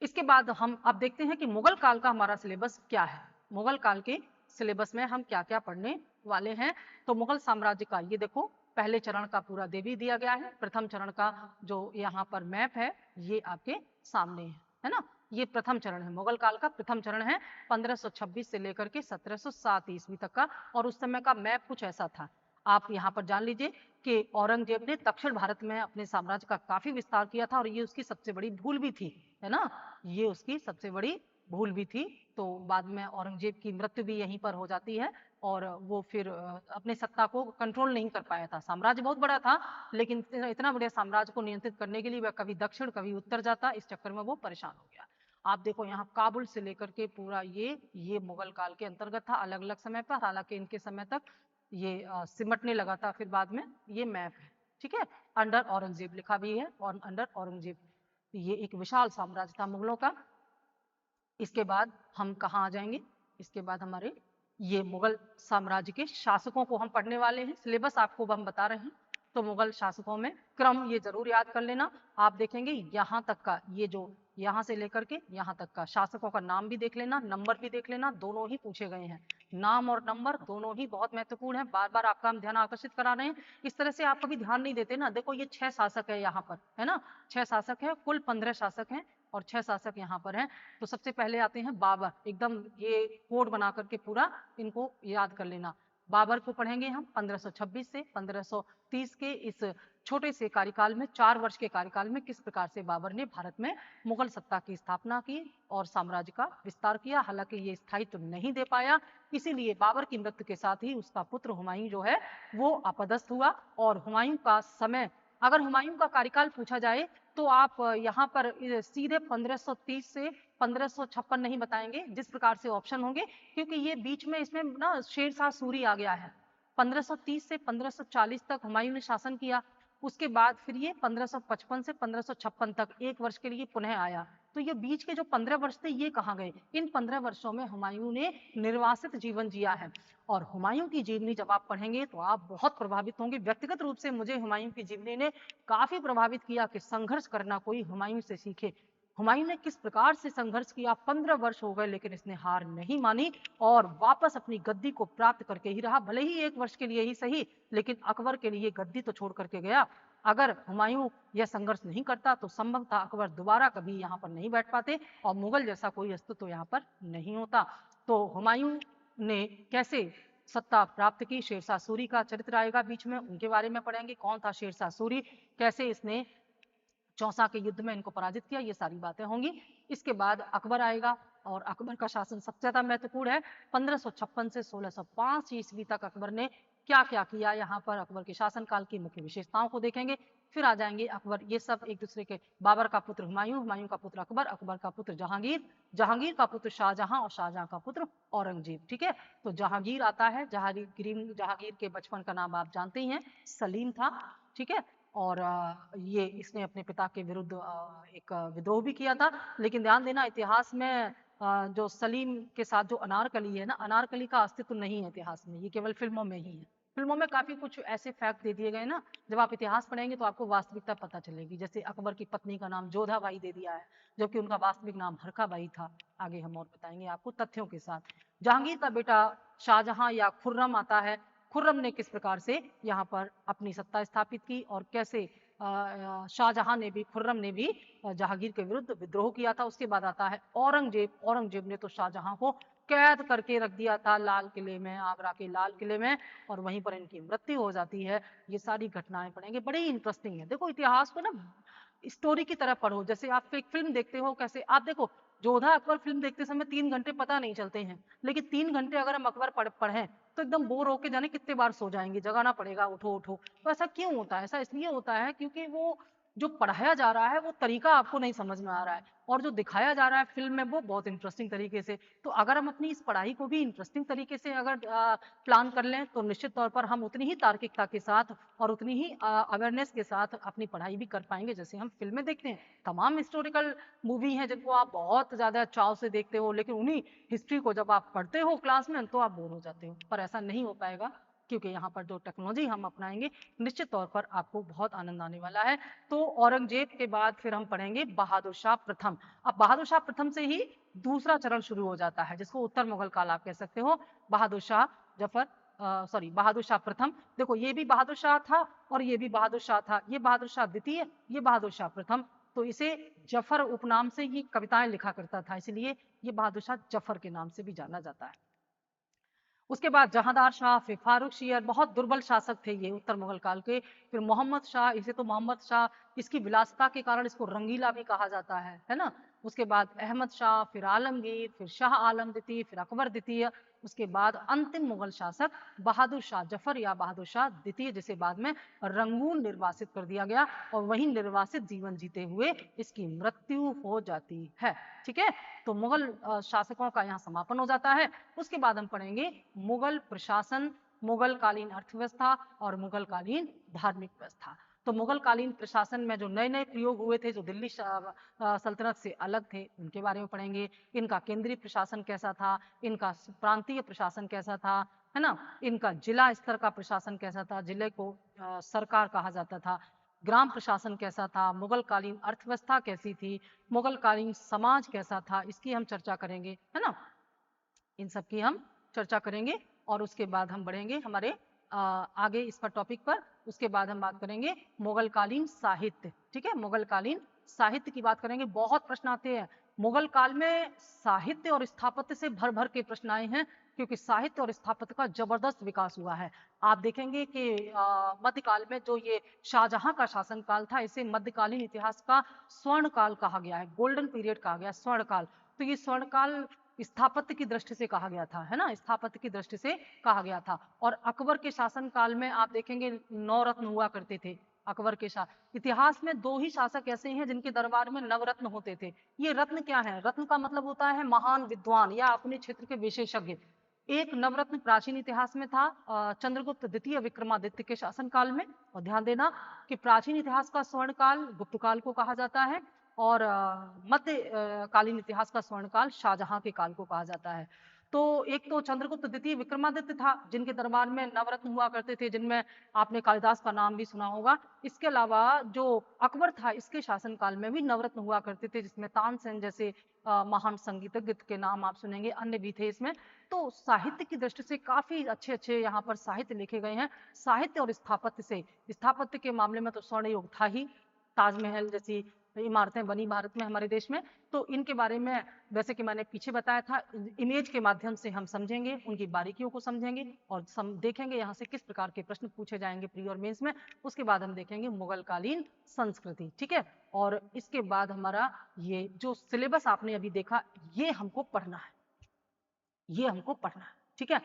A: इसके बाद हम अब देखते हैं कि मुगल काल का हमारा सिलेबस क्या है। मुगल काल के सिलेबस में हम क्या क्या पढ़ने वाले हैं। तो मुगल साम्राज्य का ये देखो, पहले चरण का पूरा देवी दिया गया है। प्रथम चरण का जो यहाँ पर मैप है ये आपके सामने है ना। ये प्रथम चरण है, मुगल काल का प्रथम चरण है, 1526 से लेकर के 1707 ईस्वी तक का। और उस समय का मैप कुछ ऐसा था। आप यहाँ पर जान लीजिए कि औरंगजेब ने दक्षिण भारत में अपने साम्राज्य का काफी विस्तार किया था, और ये उसकी सबसे बड़ी भूल भी थी, है ना, ये उसकी सबसे बड़ी भूल भी थी। तो बाद में औरंगजेब की मृत्यु भी यहीं पर हो जाती है, और वो फिर अपने सत्ता को कंट्रोल नहीं कर पाया था। साम्राज्य बहुत बड़ा था, लेकिन इतना बड़े साम्राज्य को नियंत्रित करने के लिए वह कभी दक्षिण कभी उत्तर जाता, इस चक्कर में वो परेशान हो गया। आप देखो यहाँ काबुल से लेकर के पूरा ये मुगल काल के अंतर्गत था, अलग अलग समय पर। हालांकि इनके समय तक ये सिमटने लगा था, फिर बाद में ये मैप है, ठीक है, अंडर औरंगजेब लिखा भी है, और अंडर औरंगजेब। ये एक विशाल साम्राज्य था मुगलों का। इसके बाद हम कहाँ आ जाएंगे, इसके बाद हमारे ये मुगल साम्राज्य के शासकों को हम पढ़ने वाले हैं, सिलेबस आपको हम बता रहे हैं। तो मुगल शासकों में क्रम ये जरूर याद कर लेना। आप देखेंगे यहाँ तक का, ये जो यहाँ से लेकर के यहाँ तक का शासकों का नाम भी देख लेना, नंबर भी देख लेना, दोनों ही पूछे गए हैं। नाम और नंबर दोनों ही बहुत महत्वपूर्ण है, बार बार आपका हम ध्यान आकर्षित करा रहे हैं। इस तरह से आप कभी ध्यान नहीं देते ना। देखो ये 6 शासक है यहाँ पर, है ना, 6 शासक है, कुल 15 शासक हैं, और 6 शासक यहाँ पर हैं। तो सबसे पहले आते हैं बाबर, एकदम ये कोड बना करके पूरा इनको याद कर लेना। बाबर को पढ़ेंगे हम 1526 से 1530 के इस छोटे से कार्यकाल में, 4 वर्ष के कार्यकाल में किस प्रकार से बाबर ने भारत में मुगल सत्ता की स्थापना की और साम्राज्य का विस्तार किया। हालांकि ये स्थायित्व तो नहीं दे पाया, इसीलिए बाबर की मृत्यु के साथ ही उसका पुत्र हुमायूं जो है वो अपदस्थ हुआ। और हुमायूं का समय, अगर हुमायूं का कार्यकाल पूछा जाए तो आप यहाँ पर सीधे 1530 से 1556 नहीं बताएंगे, जिस प्रकार से ऑप्शन होंगे, क्योंकि ये बीच में इसमें ना शेरशाह सूरी आ गया है। 1530 से 1540 तक हुमायूं ने शासन किया, उसके बाद फिर ये 1555 से 1556 तक 1 वर्ष के लिए पुनः आया। तो ये बीच के जो 15 वर्ष थे ये कहाँ गए? इन 15 वर्षों में हुमायूं ने निर्वासित जीवन जिया है। और हुमायूं की जीवनी जब आप पढ़ेंगे तो आप बहुत प्रभावित होंगे। व्यक्तिगत रूप से मुझे हुमायूं की जीवनी ने काफी प्रभावित किया कि संघर्ष करना कोई हुमायूं से सीखे। हुमायूं ने किस प्रकार से संघर्ष किया, 15 वर्ष हो गए लेकिन इसने हार नहीं मानी और वापस अपनी गद्दी को प्राप्त करके ही रहा। भले ही 1 वर्ष के लिए ही सही, लेकिन अकबर के लिए गद्दी तो छोड़ करके गया। अगर हुमायूं यह संघर्ष नहीं करता तो संभव था अकबर दोबारा कभी यहाँ पर नहीं बैठ पाते और मुगल जैसा कोई अस्तित्व यहाँ पर नहीं होता। तो हुमायूं ने कैसे सत्ता प्राप्त की, शेरशाह सूरी का चरित्र आएगा बीच में, उनके बारे में पढ़ेंगे। कौन था शेरशाह सूरी, कैसे इसने चौसा के युद्ध में इनको पराजित किया, ये सारी बातें होंगी। इसके बाद अकबर आएगा और अकबर का शासन सबसे ज्यादा महत्वपूर्ण है। 1556 से 1605 ईस्वी तक अकबर ने क्या क्या किया, यहाँ पर अकबर के शासनकाल की मुख्य विशेषताओं को देखेंगे। फिर आ जाएंगे अकबर, ये सब एक दूसरे के, बाबर का पुत्र हुमायूं, हुमायूं का पुत्र अकबर, अकबर का पुत्र जहांगीर, जहांगीर का पुत्र शाहजहां और शाहजहां का पुत्र औरंगजेब। ठीक है, तो जहांगीर आता है, जहांगीर के बचपन का नाम आप जानते ही हैं, सलीम था। ठीक है, और ये इसने अपने पिता के विरुद्ध एक विद्रोह भी किया था। लेकिन ध्यान देना, इतिहास में जो सलीम के साथ जो अनारकली है ना, अनारकली का अस्तित्व नहीं है इतिहास में, ये केवल फिल्मों में ही है। फिल्मों में काफी कुछ ऐसे फैक्ट दे दिए गए ना, जब आप इतिहास पढ़ेंगे तो आपको वास्तविकता पता चलेगी। जैसे अकबर की पत्नी का नाम जोधाबाई दे दिया है, जबकि उनका वास्तविक नाम हरकाबाई था। आगे हम और बताएंगे आपको तथ्यों के साथ। जहांगीर का बेटा शाहजहां या खुर्रम आता है। खुर्रम ने किस प्रकार से यहाँ पर अपनी सत्ता स्थापित की और कैसे शाहजहां ने भी, खुर्रम ने भी जहांगीर के विरुद्ध विद्रोह किया था। उसके बाद आता है औरंगजेब। औरंगजेब ने तो शाहजहां को कैद करके रख दिया था लाल किले में, आगरा के लाल किले में, और वहीं पर इनकी मृत्यु हो जाती है। ये सारी घटनाएं पढ़ेंगे, बड़ी ही इंटरेस्टिंग है। देखो इतिहास को ना स्टोरी की तरह पढ़ो, जैसे आप एक फिल्म देखते हो। कैसे आप देखो, जोधा अकबर फिल्म देखते समय 3 घंटे पता नहीं चलते हैं, लेकिन 3 घंटे अगर हम अकबर पढ़ें तो एकदम बोर होके जाने कितने बार सो जाएंगे, जगाना पड़ेगा, उठो उठो। तो ऐसा क्यों होता है? ऐसा इसलिए होता है क्योंकि वो जो पढ़ाया जा रहा है वो तरीका आपको नहीं समझ में आ रहा है, और जो दिखाया जा रहा है फिल्म में वो बहुत इंटरेस्टिंग तरीके से। तो अगर हम अपनी इस पढ़ाई को भी इंटरेस्टिंग तरीके से अगर प्लान कर लें तो निश्चित तौर पर हम उतनी ही तार्किकता के साथ और उतनी ही अवेयरनेस के साथ अपनी पढ़ाई भी कर पाएंगे। जैसे हम फिल्में देखते हैं, तमाम हिस्टोरिकल मूवी हैं जिनको आप बहुत ज्यादा चाव से देखते हो, लेकिन उन्हीं हिस्ट्री को जब आप पढ़ते हो क्लास में तो आप बोर हो जाते हो। पर ऐसा नहीं हो पाएगा, क्योंकि यहाँ पर जो टेक्नोलॉजी हम अपनाएंगे निश्चित तौर पर आपको बहुत आनंद आने वाला है। तो औरंगजेब के बाद फिर हम पढ़ेंगे बहादुर शाह प्रथम। अब बहादुर शाह प्रथम से ही दूसरा चरण शुरू हो जाता है, जिसको उत्तर मुगल काल आप कह सकते हो। बहादुर शाह जफर, बहादुर शाह प्रथम। देखो ये भी बहादुर शाह था और ये भी बहादुर शाह था, ये बहादुर शाह द्वितीय, ये बहादुर शाह प्रथम। तो इसे जफर उपनाम से ही कविताएं लिखा करता था, इसलिए ये बहादुर शाह जफर के नाम से भी जाना जाता है। उसके बाद जहांदार शाह, फिर फारूक शियर, बहुत दुर्बल शासक थे ये उत्तर मुगल काल के। फिर मोहम्मद शाह, इसे तो मोहम्मद शाह, इसकी विलासिता के कारण इसको रंगीला भी कहा जाता है ना। उसके बाद अहमद शाह, फिर आलमगीर, फिर शाह आलम द्वितीय, फिर अकबर द्वितीय। उसके बाद अंतिम मुगल शासक बहादुर शाह जफर या बहादुर शाह द्वितीय, जिसे बाद में रंगून निर्वासित कर दिया गया और वही निर्वासित जीवन जीते हुए इसकी मृत्यु हो जाती है। ठीक है, तो मुगल शासकों का यहाँ समापन हो जाता है। उसके बाद हम पढ़ेंगे मुगल प्रशासन, मुगल कालीन अर्थव्यवस्था और मुगल कालीन धार्मिक व्यवस्था। तो मुगल कालीन प्रशासन में जो नए नए प्रयोग हुए थे, जो दिल्ली सल्तनत से अलग थे, उनके बारे में पढ़ेंगे। इनका केंद्रीय प्रशासन कैसा था, इनका प्रांतीय प्रशासन कैसा था, है ना, इनका जिला स्तर का प्रशासन कैसा था, जिले को सरकार कहा जाता था, ग्राम प्रशासन कैसा था, मुगल कालीन अर्थव्यवस्था कैसी थी, मुगल कालीन समाज कैसा था, इसकी हम चर्चा करेंगे, है ना, इन सब की हम चर्चा करेंगे। और उसके बाद हम बढ़ेंगे हमारे आगे इस पर टॉपिक पर। उसके बाद हम बात करेंगे मुगल कालीन साहित्य। ठीक है, मुगल कालीन साहित्य की बात करेंगे। बहुत प्रश्न आते हैं मुगल काल में, साहित्य और स्थापत्य से भर भर के प्रश्न आए हैं, क्योंकि साहित्य और स्थापत्य का जबरदस्त विकास हुआ है। आप देखेंगे कि मध्यकाल में जो ये शाहजहां का शासनकाल था, इसे मध्यकालीन इतिहास का स्वर्ण काल कहा गया है, गोल्डन पीरियड कहा गया, स्वर्ण काल। तो ये स्वर्ण काल स्थापत्य की दृष्टि से कहा गया था, है ना, स्थापत्य की दृष्टि से कहा गया था। और अकबर के शासन काल में आप देखेंगे 9 रत्न हुआ करते थे। अकबर के इतिहास में 2 ही शासक ऐसे हैं जिनके दरबार में नवरत्न होते थे। ये रत्न क्या है? रत्न का मतलब होता है महान विद्वान या अपने क्षेत्र के विशेषज्ञ। एक नवरत्न प्राचीन इतिहास में था चंद्रगुप्त द्वितीय विक्रमादित्य के शासन काल में। और ध्यान देना कि प्राचीन इतिहास का स्वर्ण काल गुप्त काल को कहा जाता है, और मध्य कालीन इतिहास का स्वर्ण काल शाहजहां के काल को कहा जाता है। तो एक तो चंद्रगुप्त द्वितीय विक्रमादित्य था, जिनके दरबार में नवरत्न हुआ करते थे, जिनमें आपने कालिदास का नाम भी सुना होगा। इसके अलावा जो अकबर था, इसके शासनकाल में भी नवरत्न हुआ करते थे, जिसमें तानसेन जैसे महान संगीतज्ञ के नाम आप सुनेंगे, अन्य भी थे इसमें। तो साहित्य की दृष्टि से काफी अच्छे अच्छे यहाँ पर साहित्य लिखे गए हैं। साहित्य और स्थापत्य से, स्थापत्य के मामले में तो स्वर्ण युग था ही, ताजमहल जैसी इमारतें बनी भारत में, हमारे देश में। तो इनके बारे में जैसे कि मैंने पीछे बताया था, इमेज के माध्यम से हम समझेंगे, उनकी बारीकियों को समझेंगे और देखेंगे यहाँ से किस प्रकार के प्रश्न पूछे जाएंगे प्री और मेंस में। उसके बाद हम देखेंगे मुगल कालीन संस्कृति। ठीक है, और इसके बाद हमारा ये जो सिलेबस आपने अभी देखा, ये हमको पढ़ना है, ये हमको पढ़ना है। ठीक है,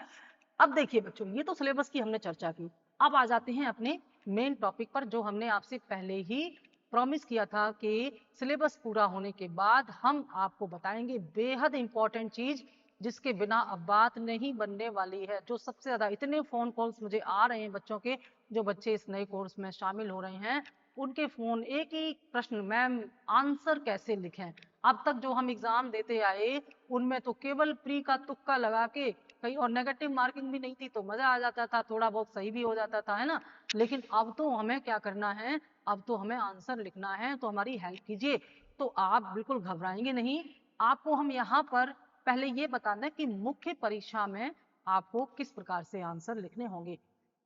A: अब देखिए बच्चों, ये तो सिलेबस की हमने चर्चा की। अब आ जाते हैं अपने मेन टॉपिक पर, जो हमने आपसे पहले ही प्रॉमिस किया था कि सिलेबस पूरा होने के बाद हम आपको बताएंगे बेहद इंपॉर्टेंट चीज, जिसके बिना अब बात नहीं बनने वाली है। जो सबसे ज्यादा, इतने फोन कॉल्स मुझे आ रहे हैं बच्चों के, जो बच्चे इस नए कोर्स में शामिल हो रहे हैं, उनके फोन एक ही प्रश्न, मैम आंसर कैसे लिखें। अब तक जो हम एग्जाम देते आए, उनमें तो केवल प्री का तुक्का लगा के कहीं, और नेगेटिव मार्किंग भी नहीं थी तो मजा आ जाता था, थोड़ा बहुत सही भी हो जाता था, है ना। लेकिन अब तो हमें क्या करना है, अब तो हमें आंसर लिखना है, तो हमारी हेल्प कीजिए। तो आप बिल्कुल घबराएंगे नहीं। आपको हम यहाँ पर पहले ये बताना है कि मुख्य परीक्षा में आपको किस प्रकार से आंसर लिखने होंगे।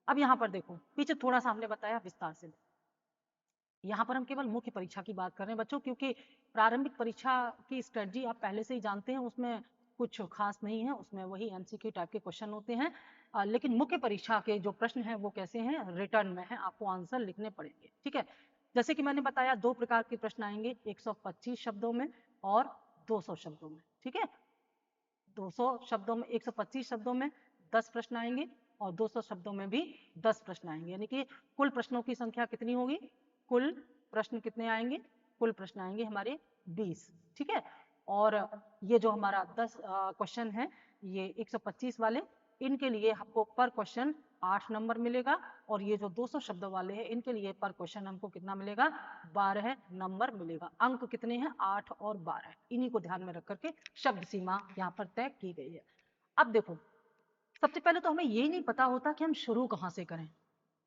A: अब यहाँ पर देखो, पीछे थोड़ा सा हमने बताया विस्तार से, यहाँ पर हम केवल मुख्य परीक्षा की बात कर रहे हैं बच्चों, क्योंकि प्रारंभिक परीक्षा की स्ट्रेटजी आप पहले से ही जानते हैं, उसमें कुछ खास नहीं है, उसमें वही एमसीक्यू टाइप के क्वेश्चन होते हैं। लेकिन मुख्य परीक्षा के जो प्रश्न हैं वो कैसे हैं, रिटर्न में है, आपको आंसर लिखने पड़ेंगे। ठीक है, जैसे कि मैंने बताया 2 प्रकार के प्रश्न आएंगे, 125 शब्दों में और 200 शब्दों में। ठीक है, 200 शब्दों में, 125 शब्दों में 10 प्रश्न आएंगे और 200 शब्दों में भी 10 प्रश्न आएंगे, यानी कि कुल प्रश्नों की संख्या कितनी होगी, कुल प्रश्न कितने आएंगे, कुल प्रश्न आएंगे हमारे 20। ठीक है, और ये जो हमारा 10 क्वेश्चन है, ये 125 वाले, इनके लिए आपको पर क्वेश्चन 8 नंबर मिलेगा, और ये जो 200 शब्दों वाले हैं, इनके लिए पर क्वेश्चन हमको कितना मिलेगा, 12 नंबर मिलेगा। अंक कितने हैं, 8 और 12, इन्हीं को ध्यान में रख करके शब्द सीमा यहाँ पर तय की गई है। अब देखो, सबसे पहले तो हमें यही नहीं पता होता कि हम शुरू कहाँ से करें।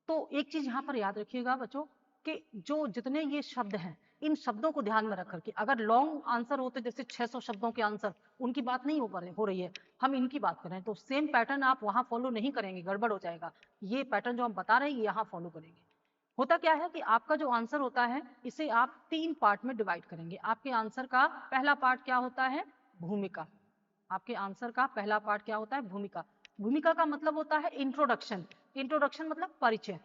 A: तो एक चीज यहाँ पर याद रखिएगा बच्चों, कि जो जितने ये शब्द हैं, इन शब्दों को ध्यान में रख करके, अगर लॉन्ग आंसर होते जैसे 600 शब्दों के आंसर, उनकी बात नहीं हो रही है, हम इनकी बात करें, तो सेम पैटर्न आप वहां फॉलो नहीं करेंगे, गड़बड़ हो जाएगा। ये पैटर्न जो हम बता रहे हैं, यहाँ फॉलो करेंगे। होता क्या है कि आपका जो आंसर होता है इसे आप 3 पार्ट में डिवाइड करेंगे। आपके आंसर का पहला पार्ट क्या होता है? भूमिका। आपके आंसर का पहला पार्ट क्या होता है? भूमिका। भूमिका का मतलब होता है इंट्रोडक्शन। इंट्रोडक्शन मतलब परिचय,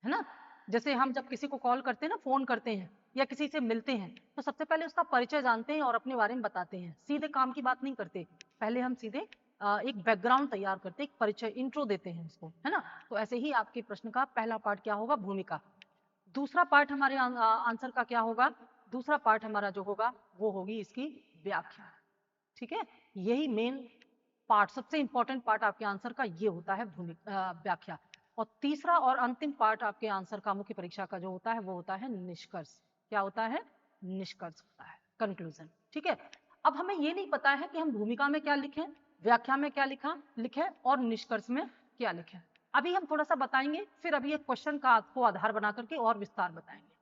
A: है ना। जैसे हम जब किसी को कॉल करते हैं ना, फोन करते हैं या किसी से मिलते हैं, तो सबसे पहले उसका परिचय जानते हैं और अपने बारे में बताते हैं। सीधे काम की बात नहीं करते, पहले हम सीधे एक बैकग्राउंड तैयार करते हैं, एक परिचय, इंट्रो देते हैं उसको, है ना। तो ऐसे ही आपके प्रश्न का पहला पार्ट क्या होगा? भूमिका। दूसरा पार्ट हमारे आंसर का क्या होगा? दूसरा पार्ट हमारा जो होगा वो होगी इसकी व्याख्या। ठीक है, यही मेन पार्ट, सबसे इंपॉर्टेंट पार्ट आपके आंसर का ये होता है व्याख्या। और तीसरा और अंतिम पार्ट आपके आंसर का मुख्य परीक्षा का जो होता है वो होता है निष्कर्ष। क्या होता है? निष्कर्ष होता है, कंक्लूजन। ठीक है, अब हमें ये नहीं पता है कि हम भूमिका में क्या लिखें, व्याख्या में क्या लिखें और निष्कर्ष में क्या लिखें। अभी हम थोड़ा सा बताएंगे, फिर अभी एक क्वेश्चन का आपको आधार बना करके और विस्तार बताएंगे।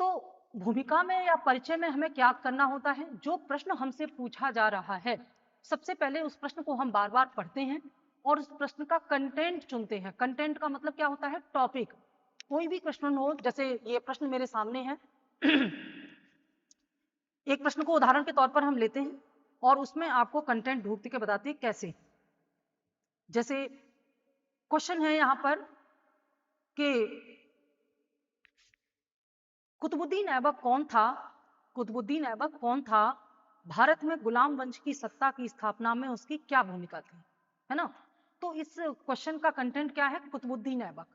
A: तो भूमिका में या परिचय में हमें क्या करना होता है? जो प्रश्न हमसे पूछा जा रहा है, सबसे पहले उस प्रश्न को हम बार बार पढ़ते हैं और उस प्रश्न का कंटेंट चुनते हैं। कंटेंट का मतलब क्या होता है? टॉपिक। कोई भी प्रश्न हो, जैसे ये प्रश्न मेरे सामने है एक प्रश्न को उदाहरण के तौर पर हम लेते हैं और उसमें आपको कंटेंट ढूंढ के बताते हैं कैसे। जैसे क्वेश्चन है यहां पर कि कुतुबुद्दीन ऐबक कौन था? कुतुबुद्दीन ऐबक कौन था? भारत में गुलाम वंश की सत्ता की स्थापना में उसकी क्या भूमिका थी, है ना। तो इस क्वेश्चन का कंटेंट क्या है? कुतुबुद्दीन ऐबक।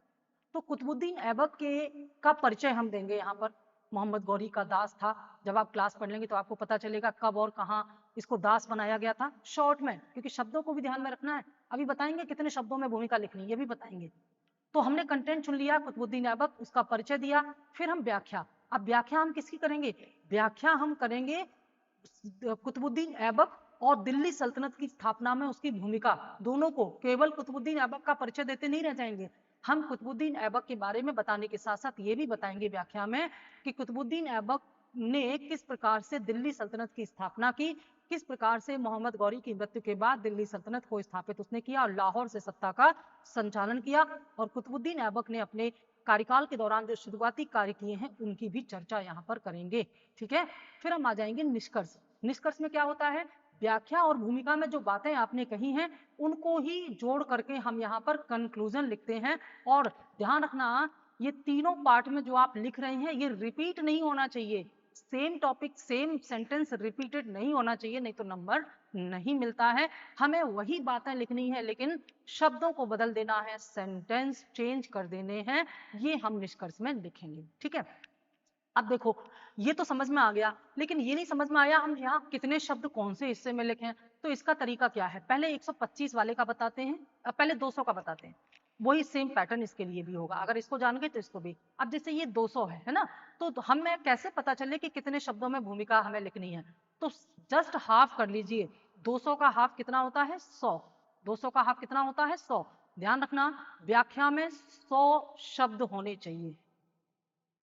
A: तो कुतुबुद्दीन ऐबक के का परिचय हम देंगे यहाँ पर। मोहम्मद गौरी का दास था। जब आप क्लास पढ़ लेंगे तो आपको पता चलेगा कब और कहाँ इसको दास बनाया गया था, शॉर्ट में, क्योंकि शब्दों को भी ध्यान में रखना है। अभी बताएंगे कितने शब्दों में भूमिका लिखनी है, ये भी बताएंगे। तो हमने कंटेंट चुन लिया, कुतुबुद्दीन ऐबक, उसका परिचय दिया। फिर हम व्याख्या। अब व्याख्या हम किसकी करेंगे? व्याख्या हम करेंगे कुतुबुद्दीन ऐबक और दिल्ली सल्तनत की स्थापना में उसकी भूमिका, दोनों को। केवल कुतुबुद्दीन ऐबक का परिचय देते नहीं रह जाएंगे, हम कुतुबुद्दीन ऐबक के बारे में बताने के साथ साथ ये भी बताएंगे व्याख्या में कि कुतुबुद्दीन ऐबक ने किस प्रकार से दिल्ली सल्तनत की स्थापना की, किस प्रकार से मोहम्मद गौरी की मृत्यु के बाद दिल्ली सल्तनत को स्थापित उसने किया और लाहौर से सत्ता का संचालन किया। और कुतुबुद्दीन ऐबक ने अपने कार्यकाल के दौरान जो शुरुआती कार्य किए हैं उनकी भी चर्चा यहाँ पर करेंगे। ठीक है, फिर हम आ जाएंगे निष्कर्ष। निष्कर्ष में क्या होता है? व्याख्या और भूमिका में जो बातें आपने कही हैं उनको ही जोड़ करके हम यहाँ पर कंक्लूजन लिखते हैं। और ध्यान रखना, ये तीनों पार्ट में जो आप लिख रहे हैं ये रिपीट नहीं होना चाहिए। Same topic, same sentence repeated नहीं होना चाहिए, नहीं तो नंबर नहीं मिलता है। हमें वही बातें लिखनी है लेकिन शब्दों को बदल देना है, सेंटेंस चेंज कर देने हैं, ये हम निष्कर्ष में लिखेंगे। ठीक है, अब देखो ये तो समझ में आ गया, लेकिन ये नहीं समझ में आया हम यहाँ कितने शब्द कौन से हिस्से में लिखें। तो इसका तरीका क्या है? पहले 125 वाले का बताते हैं, पहले 200 का बताते हैं। वही सेम पैटर्न इसके लिए भी होगा, अगर इसको जान गए तो इसको भी। अब जैसे ये 200 है ना, तो हमें कैसे पता चले कि कितने शब्दों में भूमिका हमें लिखनी है? तो जस्ट हाफ कर लीजिए। 200 का हाफ कितना होता है? 100। 200 का हाफ कितना होता है? 100। ध्यान रखना, व्याख्या में 100 शब्द होने चाहिए।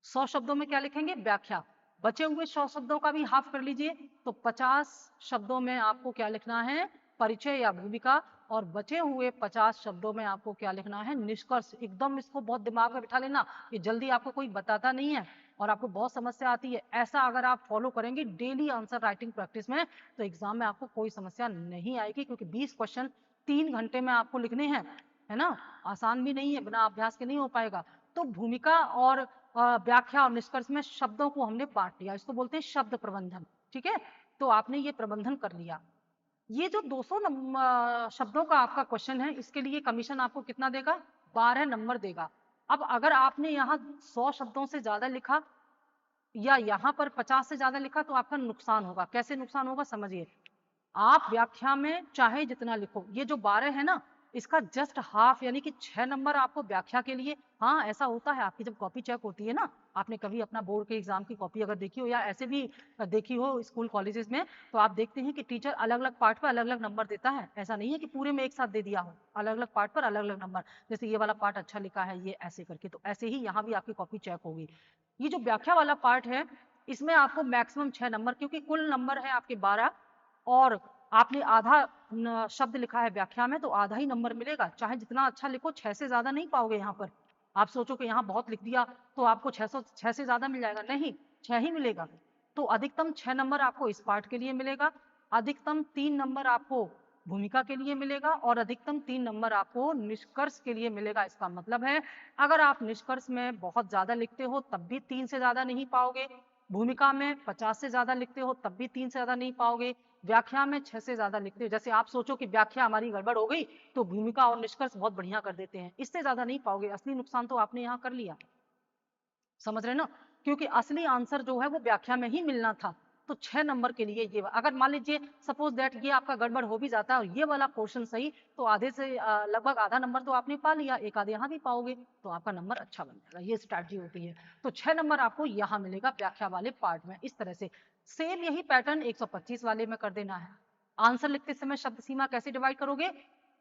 A: 100 शब्दों में क्या लिखेंगे? व्याख्या। बचे हुए 100 शब्दों का भी हाफ कर लीजिए, तो 50 शब्दों में आपको क्या लिखना है? परिचय या भूमिका। और बचे हुए 50 शब्दों में आपको क्या लिखना है? निष्कर्ष। एकदम इसको बहुत दिमाग में बिठा लेना, ये जल्दी आपको कोई बताता नहीं है और आपको बहुत समस्या आती है। ऐसा अगर आप फॉलो करेंगे डेली आंसर राइटिंग प्रैक्टिस में, तो एग्जाम में आपको कोई समस्या नहीं आएगी, क्योंकि 20 क्वेश्चन 3 घंटे में आपको लिखने हैं, है ना। आसान भी नहीं है, बिना अभ्यास के नहीं हो पाएगा। तो भूमिका और व्याख्या और निष्कर्ष में शब्दों को हमने बांट लिया, इसको बोलते हैं शब्द प्रबंधन। ठीक है, तो आपने ये प्रबंधन कर लिया। ये जो 200 शब्दों का आपका क्वेश्चन है, इसके लिए कमीशन आपको कितना देगा? 12 नंबर देगा। अब अगर आपने यहाँ 100 शब्दों से ज्यादा लिखा या यहाँ पर 50 से ज्यादा लिखा तो आपका नुकसान होगा। कैसे नुकसान होगा समझिए। आप व्याख्या में चाहे जितना लिखो, ये जो 12 है ना, इसका जस्ट हाफ यानी कि 6 नंबर आपको व्याख्या के लिए। हाँ, ऐसा होता है, आपकी जब कॉपी चेक होती है ना, आपने कभी अपना बोर्ड के एग्जाम की कॉपी अगर देखी हो या ऐसे भी देखी हो स्कूल कॉलेजेस में, तो आप देखते हैं कि टीचर अलग अलग पार्ट पर अलग अलग नंबर देता है। ऐसा नहीं है कि पूरे में एक साथ दे दिया हो, अलग अलग पार्ट पर अलग अलग नंबर। जैसे ये वाला पार्ट अच्छा लिखा है, ये ऐसे करके, तो ऐसे ही यहाँ भी आपकी कॉपी चेक होगी। ये जो व्याख्या वाला पार्ट है, इसमें आपको मैक्सिमम 6 नंबर, क्योंकि कुल नंबर है आपके 12 और आपने आधा शब्द लिखा है व्याख्या में, तो आधा ही नंबर मिलेगा। चाहे जितना अच्छा लिखो, 6 से ज्यादा नहीं पाओगे यहाँ पर। आप सोचो कि यहाँ बहुत लिख दिया तो आपको 606 से ज्यादा मिल जाएगा, नहीं, 6 ही मिलेगा। तो अधिकतम 6 नंबर आपको इस पार्ट के लिए मिलेगा, अधिकतम 3 नंबर आपको भूमिका के लिए मिलेगा और अधिकतम 3 नंबर आपको निष्कर्ष के लिए मिलेगा। इसका मतलब है अगर आप निष्कर्ष में बहुत ज्यादा लिखते हो तब भी 3 से ज्यादा नहीं पाओगे, भूमिका में 50 से ज्यादा लिखते हो तब भी 3 से ज्यादा नहीं पाओगे, व्याख्या में 6 से ज्यादा लिखते हो, जैसे आप सोचो कि व्याख्या हमारी गड़बड़ हो गई तो भूमिका और निष्कर्ष बहुत बढ़िया कर देते हैं, इससे ज्यादा नहीं पाओगे। असली नुकसान तो आपने यहाँ कर लिया, समझ रहे ना, क्योंकि असली आंसर जो है वो व्याख्या में ही मिलना था। तो 6 नंबर के लिए ये, अगर मान लीजिए सपोज दैट ये आपका गड़बड़ हो भी जाता है और ये वाला क्वेश्चन सही, तो आधे से लगभग आधा नंबर तो आपने पा लिया, एक आधे यहाँ भी पाओगे तो आपका नंबर अच्छा बन जाएगा। ये स्ट्रैटेजी होती है। तो 6 नंबर आपको यहाँ मिलेगा व्याख्या वाले पार्ट में। इस तरह से सेम यही पैटर्न 125 वाले में कर देना है। आंसर लिखते समय शब्द सीमा कैसे डिवाइड करोगे,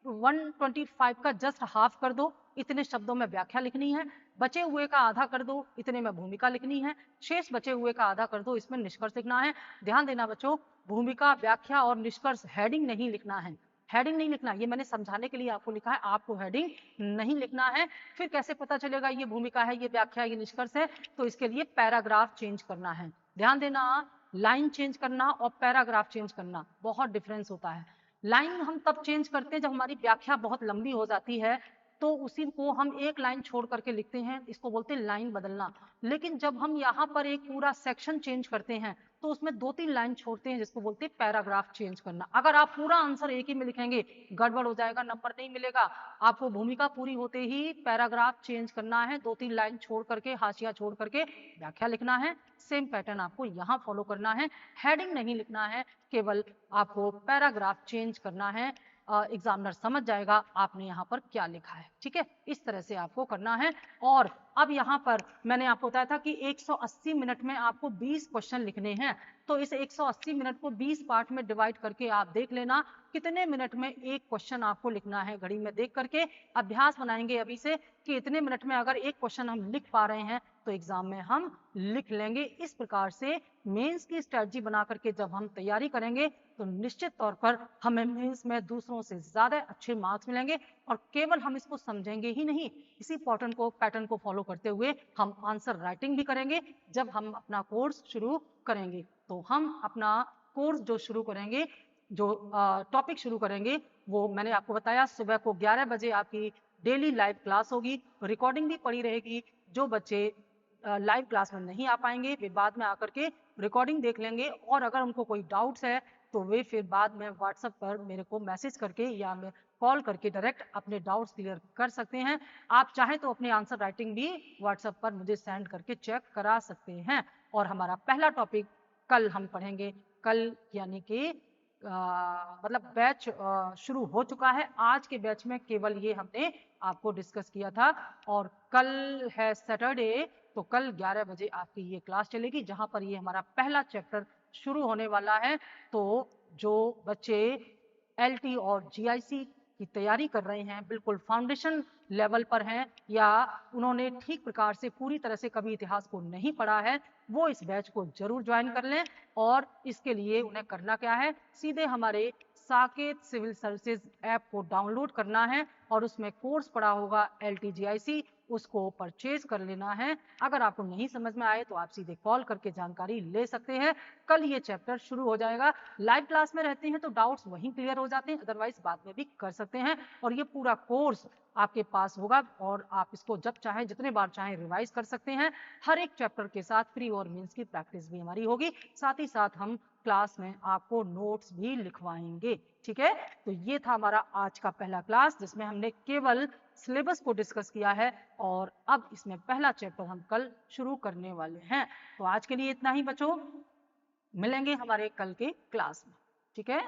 A: 125 का जस्ट हाफ कर दो, इतने शब्दों में व्याख्या लिखनी है, बचे हुए का आधा कर दो, इतने में भूमिका लिखनी है, शेष बचे हुए का आधा कर दो, इसमें निष्कर्ष लिखना है। ध्यान देना बच्चों, भूमिका, व्याख्या और निष्कर्ष हेडिंग नहीं लिखना है, हेडिंग नहीं लिखना, ये मैंने समझाने के लिए आपको लिखा है, आपको हेडिंग नहीं लिखना है। फिर कैसे पता चलेगा ये भूमिका है, ये व्याख्या, ये निष्कर्ष है, तो इसके लिए पैराग्राफ चेंज करना है। ध्यान देना, लाइन चेंज करना और पैराग्राफ चेंज करना बहुत डिफरेंस होता है। लाइन हम तब चेंज करते हैं जब हमारी व्याख्या बहुत लंबी हो जाती है, तो उसी को हम एक लाइन छोड़ करके लिखते हैं, इसको बोलते हैं लाइन बदलना। लेकिन जब हम यहाँ पर एक पूरा सेक्शन चेंज करते हैं तो उसमें 2-3 लाइन छोड़ते हैं, जिसको बोलते हैं पैराग्राफ चेंज करना। अगर आप पूरा आंसर एक ही में लिखेंगे गड़बड़ हो जाएगा, नंबर नहीं मिलेगा। आपको भूमिका पूरी होते ही पैराग्राफ चेंज करना है, 2-3 लाइन छोड़ करके, हाशिया छोड़ करके व्याख्या लिखना है। सेम पैटर्न आपको यहाँ फॉलो करना है, हेडिंग नहीं लिखना है, केवल आपको पैराग्राफ चेंज करना है। एग्जामिनर समझ जाएगा आपने यहाँ पर क्या लिखा है, ठीक है, इस तरह से आपको करना है। और अब यहाँ पर मैंने आपको बताया था कि 180 मिनट में आपको 20 क्वेश्चन लिखने हैं, तो इस 180 मिनट को 20 पार्ट में डिवाइड करके आप देख लेना कितने मिनट में एक क्वेश्चन आपको लिखना है। घड़ी में देख करके अभ्यास बनाएंगे अभी से कि इतने मिनट में अगर एक क्वेश्चन हम लिख पा रहे हैं तो एग्जाम में हम लिख लेंगे। इस प्रकार से मेंस की स्ट्रेटजी बना करके जब हम तैयारी करेंगे तो निश्चित तौर पर हमें मेंस में दूसरों से ज्यादा अच्छे मार्क्स मिलेंगे। और केवल हम इसको समझेंगे ही नहीं, इसी पैटर्न को फॉलो करते हुए हम आंसर राइटिंग भी करेंगे। जब हम अपना कोर्स शुरू करेंगे तो हम अपना कोर्स जो शुरू करेंगे, जो टॉपिक शुरू करेंगे, वो मैंने आपको बताया सुबह को 11 बजे आपकी डेली लाइव क्लास होगी, रिकॉर्डिंग भी पड़ी रहेगी। जो बच्चे लाइव क्लास में नहीं आ पाएंगे वे बाद में आकर के रिकॉर्डिंग देख लेंगे, और अगर उनको कोई डाउट्स है तो वे फिर बाद में व्हाट्सएप पर मेरे को मैसेज करके या कॉल करके डायरेक्ट अपने डाउट्स क्लियर कर सकते हैं। आप चाहें तो अपने आंसर राइटिंग भी व्हाट्सएप पर मुझे सेंड करके चेक करा सकते हैं। और हमारा पहला टॉपिक कल हम पढ़ेंगे, कल यानी कि मतलब बैच शुरू हो चुका है। आज के बैच में केवल ये हमने आपको डिस्कस किया था, और कल है सैटरडे, तो कल 11 बजे आपकी ये क्लास चलेगी जहां पर ये हमारा पहला चैप्टर शुरू होने वाला है। तो जो बच्चे एलटी और जीआईसी की तैयारी कर रहे हैं, बिल्कुल फाउंडेशन लेवल पर हैं, या उन्होंने ठीक प्रकार से पूरी तरह से कभी इतिहास को नहीं पढ़ा है, वो इस बैच को जरूर ज्वाइन कर लें। और इसके लिए उन्हें करना क्या है, सीधे हमारे साकेत सिविल सर्विसेज ऐप को डाउनलोड करना है और उसमें कोर्स पड़ा होगा LTGIC, उसको परचेज कर लेना है। अगर आपको नहीं समझ में आए तो आप सीधे कॉल करके जानकारी ले सकते हैं। कल ये चैप्टर शुरू हो जाएगा। लाइव क्लास में रहते हैं तो डाउट्स वहीं क्लियर हो जाते हैं, अदरवाइज बाद में भी कर सकते हैं। और ये पूरा कोर्स आपके पास होगा और आप इसको जब चाहें जितने बार चाहें रिवाइज कर सकते हैं। हर एक चैप्टर के साथ प्री और मेंस की प्रैक्टिस भी हमारी होगी, साथ ही साथ हम क्लास में आपको नोट्स भी लिखवाएंगे, ठीक है। तो ये था हमारा आज का पहला क्लास जिसमें हमने केवल सिलेबस को डिस्कस किया है, और अब इसमें पहला चैप्टर हम कल शुरू करने वाले हैं। तो आज के लिए इतना ही बच्चों, मिलेंगे हमारे कल के क्लास में, ठीक है।